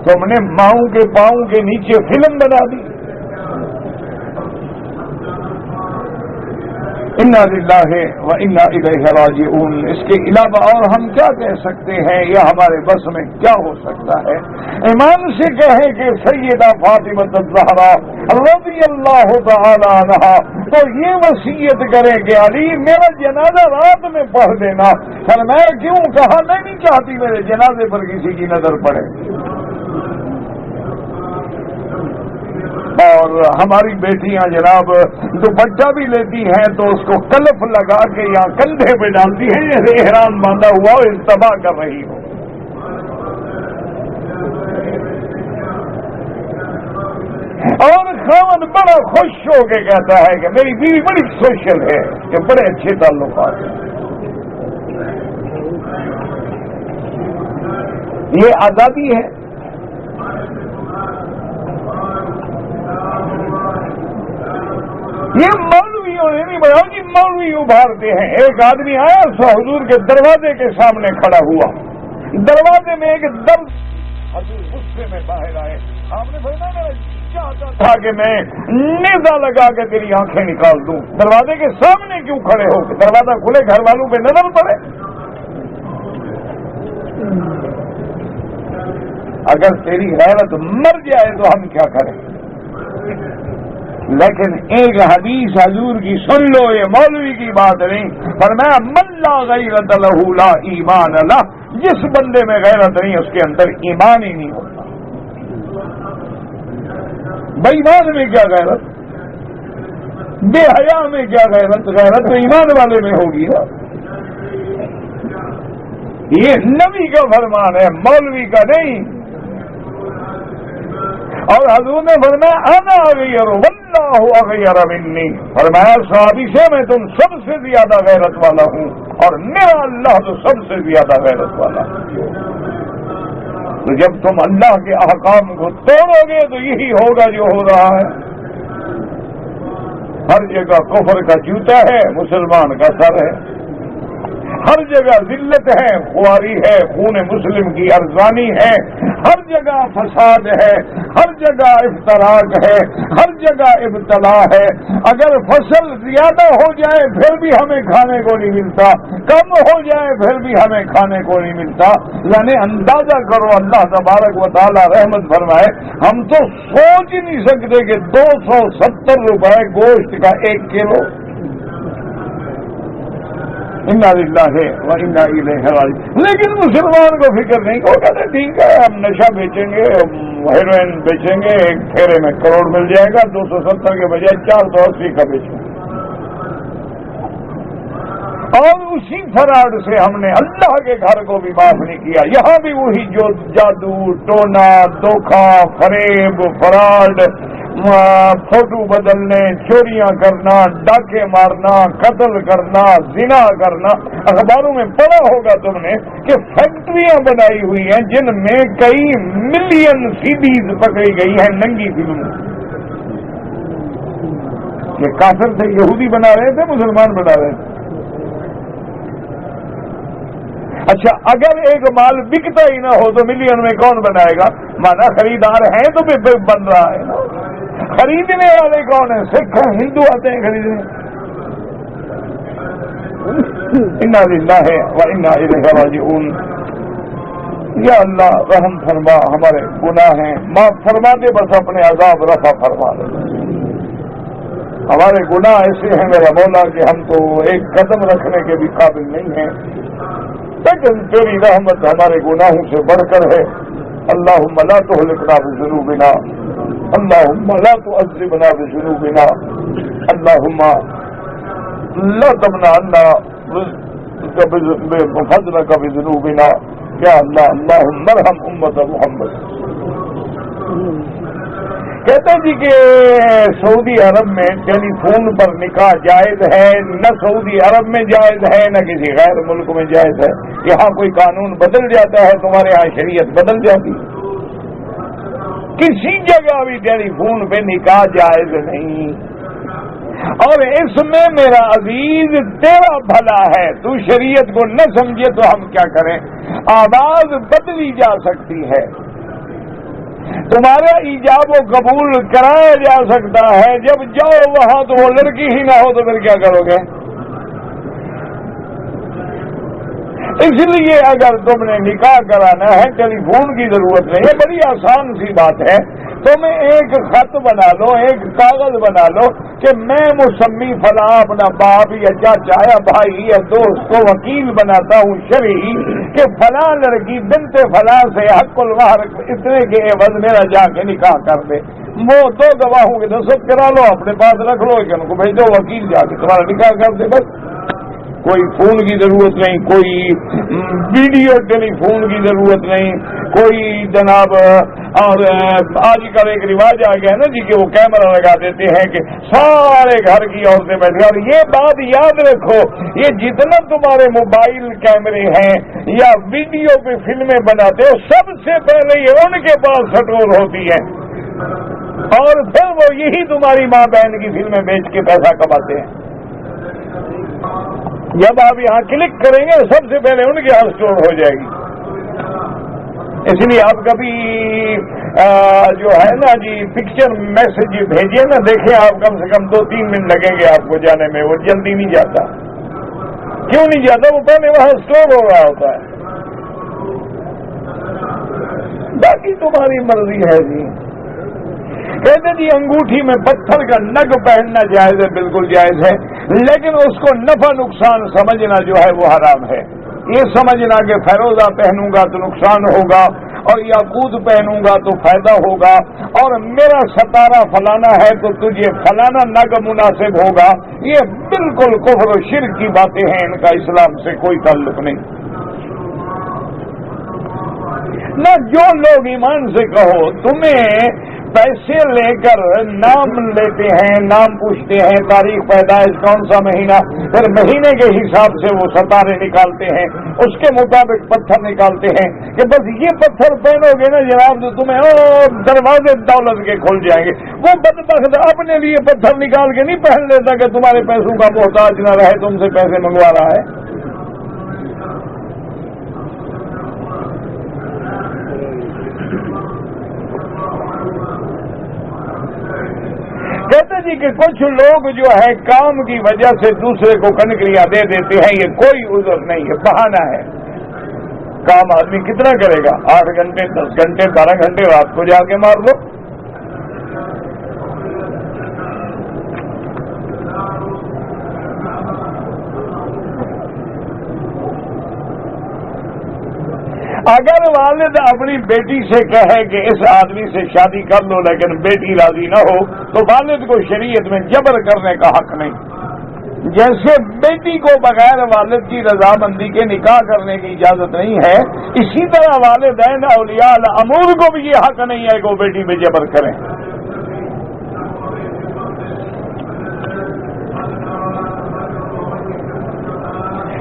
تم نے ماؤں کے پاؤں کے نیچے فلم بنا دی۔ انا للہ و انا الیہ راجعون۔ اس کے علاوہ اور ہم کیا کہہ سکتے ہیں؟ یا ہمارے بس میں کیا ہو سکتا ہے؟ ایمان سے کہیں کہ سیدہ فاطمہ الزہرا رضی اللہ تعالی عنہا تو یہ وصیت کریں کہ علی میرا جنازہ رات میں پڑھ دینا۔ فرمایا کیوں؟ کہا میں نہیں چاہتی میرے جنازے پر کسی کی نظر پڑے۔ اور ہماری بیٹیاں جناب دوپٹہ بھی لیتی ہیں تو اس کو کلف لگا کے یا کندھے پہ ڈالتی ہیں جیسے احرام باندھا ہوا ہو اجتباع کر رہی ہو۔ اور خاوند بڑا خوش ہو کے کہتا ہے کہ میری بیوی بڑی سوشل ہے، کہ بڑے اچھے تعلقات ہیں۔ یہ آزادی ہے۔ یہ مولویوں نے نہیں بنایا جی، مولوی ابھارتے ہیں۔ ایک آدمی آیا سو حضور کے دروازے کے سامنے کھڑا ہوا، دروازے میں ایک دم حضور غصے میں باہر آئے۔ آپ نے فرمایا چاہتا تھا کہ میں نیزہ لگا کے تیری آنکھیں نکال دوں، دروازے کے سامنے کیوں کھڑے ہو؟ دروازہ کھلے گھر والوں پہ نظر پڑے۔ اگر تیری غیرت مر جائے تو ہم کیا کریں؟ لیکن ایک حدیث حضور کی سن لو، یہ مولوی کی بات نہیں۔ فرمایا من لا غیرت لہ لا ایمان لہ، جس بندے میں غیرت نہیں اس کے اندر ایمان ہی نہیں ہوتا۔ بے ایمان میں کیا غیرت، بے حیا میں کیا غیرت؟ غیرت تو ایمان والے میں ہوگی نا۔ یہ نبی کا فرمان ہے، مولوی کا نہیں۔ اور حضور نے فرمایا انا اغیر واللہ اغیر منی، فرمایا صحابی سے میں تم سب سے زیادہ غیرت والا ہوں اور میرا اللہ تو سب سے زیادہ غیرت والا ہے۔ تو جب تم اللہ کے احکام کو توڑو گے تو یہی ہوگا جو ہو رہا ہے۔ ہر جگہ کفر کا جوتا ہے، مسلمان کا سر ہے۔ ہر جگہ ذلت ہے، خواری ہے، خون مسلم کی ارزانی ہے، ہر جگہ فساد ہے، ہر جگہ افتراق ہے، ہر جگہ ابتلا ہے۔ اگر فصل زیادہ ہو جائے پھر بھی ہمیں کھانے کو نہیں ملتا، کم ہو جائے پھر بھی ہمیں کھانے کو نہیں ملتا۔ یعنی اندازہ کرو، اللہ تبارک و تعالی رحمت فرمائے، ہم تو سوچ ہی نہیں سکتے کہ 270 روپے گوشت کا 1 کلو۔ انا للہ و انا الیہ راجعون۔ لیکن مسلمان کو فکر نہیں، وہ کہتے ٹھیک ہے ہم نشہ بیچیں گے، ہیروئن بیچیں گے، 1 پھیرے میں کروڑ مل جائے گا، 270 کے بجائے 480 کا بیچیں گے۔ اور اسی فراڈ سے ہم نے اللہ کے گھر کو بھی معاف نہیں کیا۔ یہاں بھی وہی جو جادو، ٹونا، دھوکہ، فریب، فراڈ، فوٹو بدلنے، چوریاں کرنا، ڈاکے مارنا، قتل کرنا، زنا کرنا۔ اخباروں میں پڑھا ہوگا تم نے کہ فیکٹریاں بنائی ہوئی ہیں جن میں کئی ملین CDs پکڑی گئی ہیں ننگی فلموں۔ یہ کافر تھے، یہودی بنا رہے تھے، مسلمان بنا رہے تھے۔ اچھا اگر ایک مال بکتا ہی نہ ہو تو ملین میں کون بنائے گا؟ مانا خریدار ہیں تو بن رہا ہے نا۔ خریدنے والے کون ہیں؟ سکھ ہیں، ہندو آتے ہیں خریدنے۔ انا للہ و انا الیہ راجعون۔ یا اللہ رحم فرما، ہمارے گناہ ہیں معاف فرما دے، بس اپنے عذاب رفع فرما دے۔ ہمارے گناہ ایسے ہیں میرا مولا کہ ہم تو ایک قدم رکھنے کے بھی قابل نہیں ہیں، لیکن تیری رحمت ہمارے گناہوں سے بڑھ کر ہے۔ اللہم لا تہلکنا بذنوبنا، اللہم لا تعذبنا بذنوبنا، اللہم لا تمنعنا بفضلک بذنوبنا، یا اللہ اللہم ارحم امت محمد۔ کہتے جی کہ سعودی عرب میں ٹیلی فون پر نکاح جائز ہے، نہ سعودی عرب میں جائز ہے نہ کسی غیر ملک میں جائز ہے۔ یہاں کوئی قانون بدل جاتا ہے، تمہارے یہاں شریعت بدل جاتی، کسی جگہ بھی ٹیلی فون پہ نکاح جائز نہیں۔ اور اس میں میرا عزیز تیرا بھلا ہے، تو شریعت کو نہ سمجھے تو ہم کیا کریں؟ آواز بدلی جا سکتی ہے، تمہارا ایجاب و قبول کرایا جا سکتا ہے، جب جاؤ وہاں تو وہ لڑکی ہی نہ ہو تو پھر کیا کرو گے؟ اس لیے اگر تم نے نکاح کرانا ہے ٹیلی فون کی ضرورت نہیں ہے، بڑی آسان سی بات ہے، تم ایک خط بنا لو، ایک کاغذ بنا لو کہ میں مسمی فلاں اپنا باپ یا چاچا یا بھائی یا دوست کو وکیل بناتا ہوں شرعی کہ فلاں لڑکی بنت فلاں سے حق المہر اتنے کے عوض میرا جا کے نکاح کر دے، وہ دو گواہوں کی دستخط کرا لو، اپنے پاس رکھ لو کہ ان کو بھیج دو، وکیل جا کے تمہارا نکاح کر دے، بس کوئی فون کی ضرورت نہیں، کوئی ویڈیو ٹیلی فون کی ضرورت نہیں، کوئی جناب اور آج کل ایک رواج آ گیا ہے نا جی کہ وہ کیمرہ لگا دیتے ہیں کہ سارے گھر کی عورتیں بیٹھے، اور یہ بات یاد رکھو یہ جتنا تمہارے موبائل کیمرے ہیں یا ویڈیو پہ فلمیں بناتے ہو سب سے پہلے یہ ان کے پاس سٹور ہوتی ہے، اور پھر وہ یہی تمہاری ماں بہن کی فلمیں بیچ کے پیسہ کماتے ہیں۔ جب آپ یہاں کلک کریں گے سب سے پہلے ان کے یہاں اسٹور ہو جائے گی، اس لیے آپ کبھی جو ہے نا جی پکچر میسج بھیجیے نا، دیکھیں آپ کم سے کم 2-3 منٹ لگیں گے آپ کو جانے میں، وہ جلدی نہیں جاتا۔ کیوں نہیں جاتا؟ وہ پہلے وہاں اسٹور ہو رہا ہوتا ہے، باقی تمہاری مرضی ہے جی۔ کہتے جی انگوٹھی میں پتھر کا نگ پہننا جائز ہے، بالکل جائز ہے، لیکن اس کو نفع نقصان سمجھنا جو ہے وہ حرام ہے۔ یہ سمجھنا کہ فیروزہ پہنوں گا تو نقصان ہوگا اور یاقوت پہنوں گا تو فائدہ ہوگا، اور میرا ستارہ فلانا ہے تو تجھے فلانا نگ مناسب ہوگا، یہ بالکل کفر و شرک کی باتیں ہیں، ان کا اسلام سے کوئی تعلق نہیں۔ نہ جو لوگ ایمان سے کہو تمہیں پیسے لے کر نام لیتے ہیں، نام پوچھتے ہیں، تاریخ پیدائش کون سا مہینہ، پھر مہینے کے حساب سے وہ ستارے نکالتے ہیں، اس کے مطابق پتھر نکالتے ہیں کہ بس یہ پتھر پہنو گے نا جناب تو تمہیں دروازے دولت کے کھل جائیں گے۔ وہ بدبخت اپنے لیے پتھر نکال کے نہیں پہن لیتا کہ تمہارے پیسوں کا محتاج نہ رہے، تم سے پیسے منگوا رہا ہے۔ کہتے جی کہ کچھ لوگ جو ہے کام کی وجہ سے دوسرے کو کنکریاں دے دیتے ہیں، یہ کوئی عذر نہیں ہے، بہانہ ہے۔ کام آدمی کتنا کرے گا؟ 8 گھنٹے 10 گھنٹے 12 گھنٹے رات کو جا کے مار لو۔ اگر والد اپنی بیٹی سے کہے کہ اس آدمی سے شادی کر لو لیکن بیٹی راضی نہ ہو تو والد کو شریعت میں جبر کرنے کا حق نہیں۔ جیسے بیٹی کو بغیر والد کی رضامندی کے نکاح کرنے کی اجازت نہیں ہے، اسی طرح والدین اولیاء الامور کو بھی یہ حق نہیں ہے کہ وہ بیٹی پہ جبر کریں۔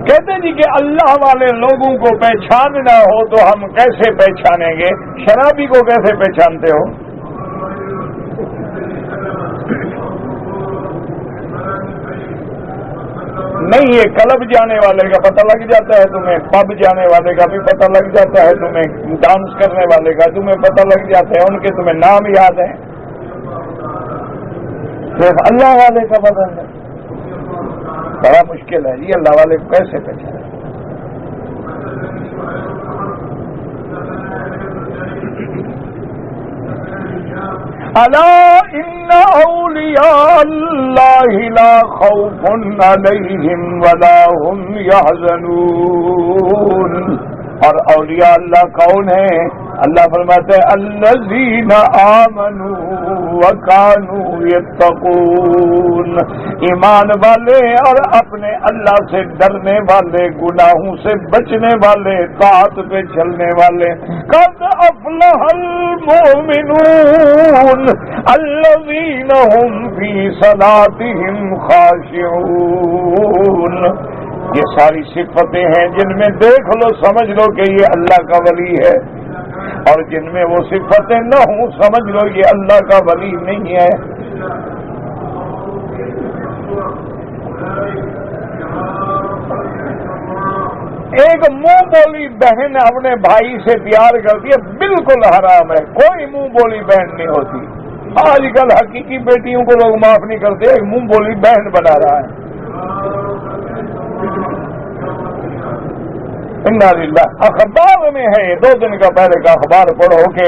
کہتے جی کہ اللہ والے لوگوں کو پہچاننا ہو تو ہم کیسے پہچانیں گے؟ شرابی کو کیسے پہچانتے ہو؟ نہیں، یہ کلب جانے والے کا پتہ لگ جاتا ہے تمہیں، پب جانے والے کا بھی پتہ لگ جاتا ہے تمہیں، ڈانس کرنے والے کا تمہیں پتہ لگ جاتا ہے، ان کے تمہیں نام یاد ہیں، صرف اللہ والے کا پتہ نہیں۔ بڑا مشکل ہے جی، اللہ والے کو کیسے پہچانے؟ الا ان اولیاء اللہ لا خوف علیہم ولا هم يحزنون۔ اور اولیاء اللہ کون ہیں؟ اللہ فرماتے ہیں الذین آمنوا وکانوا یتقون، ایمان والے اور اپنے اللہ سے ڈرنے والے، گناہوں سے بچنے والے، طاعت پہ چلنے والے۔ قد افلح المؤمنون الذین هم فی صلاتهم خاشعون۔ یہ ساری صفتیں ہیں جن میں دیکھ لو سمجھ لو کہ یہ اللہ کا ولی ہے، اور جن میں وہ صفتیں نہ ہوں سمجھ لو یہ اللہ کا ولی نہیں ہے۔ ایک منہ بولی بہن اپنے بھائی سے پیار کرتی ہے، بالکل حرام ہے، کوئی منہ بولی بہن نہیں ہوتی۔ آج کل حقیقی بیٹیوں کو لوگ معاف نہیں کرتے، ایک منہ بولی بہن بنا رہا ہے۔ انا للہ اخبار میں ہے، 2 دن کا پہلے کا اخبار پڑھو کہ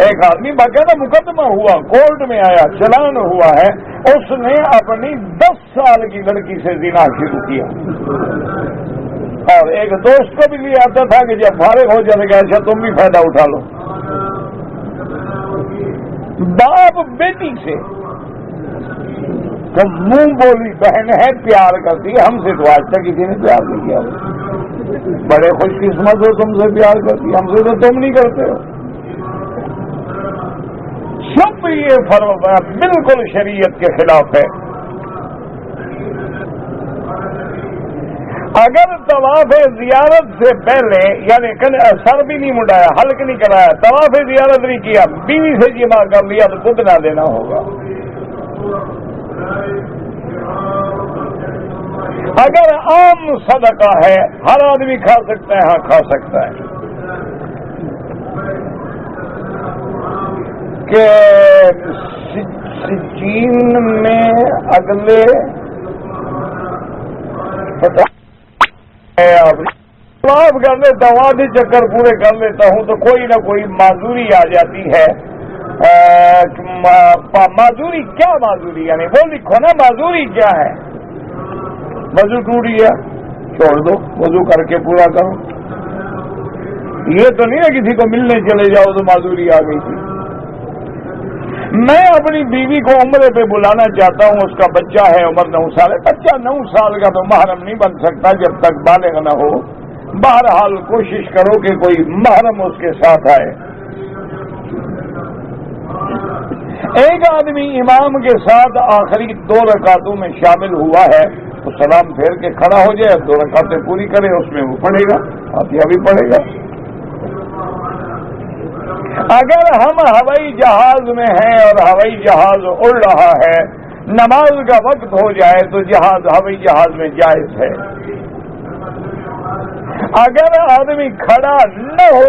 ایک آدمی باقاعدہ مقدمہ ہوا، کورٹ میں آیا، چلان ہوا ہے، اس نے اپنی 10 سال کی لڑکی سے زنا شروع کیا، اور ایک دوست کو بھی لے آتا تھا کہ جب فارغ ہو جائے گا اچھا تم بھی فائدہ اٹھا لو۔ باپ بیٹی سے تو منہ بولی بہن ہے، پیار کرتی ہے، ہم سے تو آج تک کسی نے پیار نہیں کیا، بڑے خوش قسمت ہو تم سے پیار کرتی، ہم سے تو تم نہیں کرتے ہو۔ سب یہ فرق بالکل شریعت کے خلاف ہے۔ اگر طواف زیارت سے پہلے یعنی سر بھی نہیں مڈایا، حلق نہیں کرایا، طواف زیارت نہیں کیا، بیوی سے جمع کر لیا تو خود نہ دینا ہوگا۔ اگر عام صدقہ ہے، ہر آدمی کھا سکتا ہے، ہاں کھا سکتا ہے، کہ چین میں اگلے طواف کر لیتا ہوں، آدھی چکر پورے کر لیتا ہوں تو کوئی نہ کوئی معذوری آ جاتی ہے۔ معذوری کیا معذوری، یعنی وہ لکھو نا معذوری کیا ہے۔ وضو ٹوٹ گیا، چھوڑ دو، وضو کر کے پورا کرو۔ یہ تو نہیں ہے کسی کو ملنے چلے جاؤ تو معذوری آ گئی تھی۔ میں اپنی بیوی کو عمرے پہ بلانا چاہتا ہوں، اس کا بچہ ہے، عمر 9 سال ہے، بچہ 9 سال کا تو محرم نہیں بن سکتا جب تک بالغ نہ ہو۔ بہرحال کوشش کرو کہ کوئی محرم اس کے ساتھ آئے۔ ایک آدمی امام کے ساتھ آخری 2 رکعتوں میں شامل ہوا ہے تو سلام پھیر کے کھڑا ہو جائے، 2 رکعتیں پوری کرے، اس میں وہ پڑھے گا، فاتحہ بھی پڑھے گا۔ اگر ہم ہوائی جہاز میں ہیں اور ہوائی جہاز اڑ رہا ہے، نماز کا وقت ہو جائے تو ہوائی جہاز میں جائز ہے۔ اگر آدمی کھڑا نہ ہو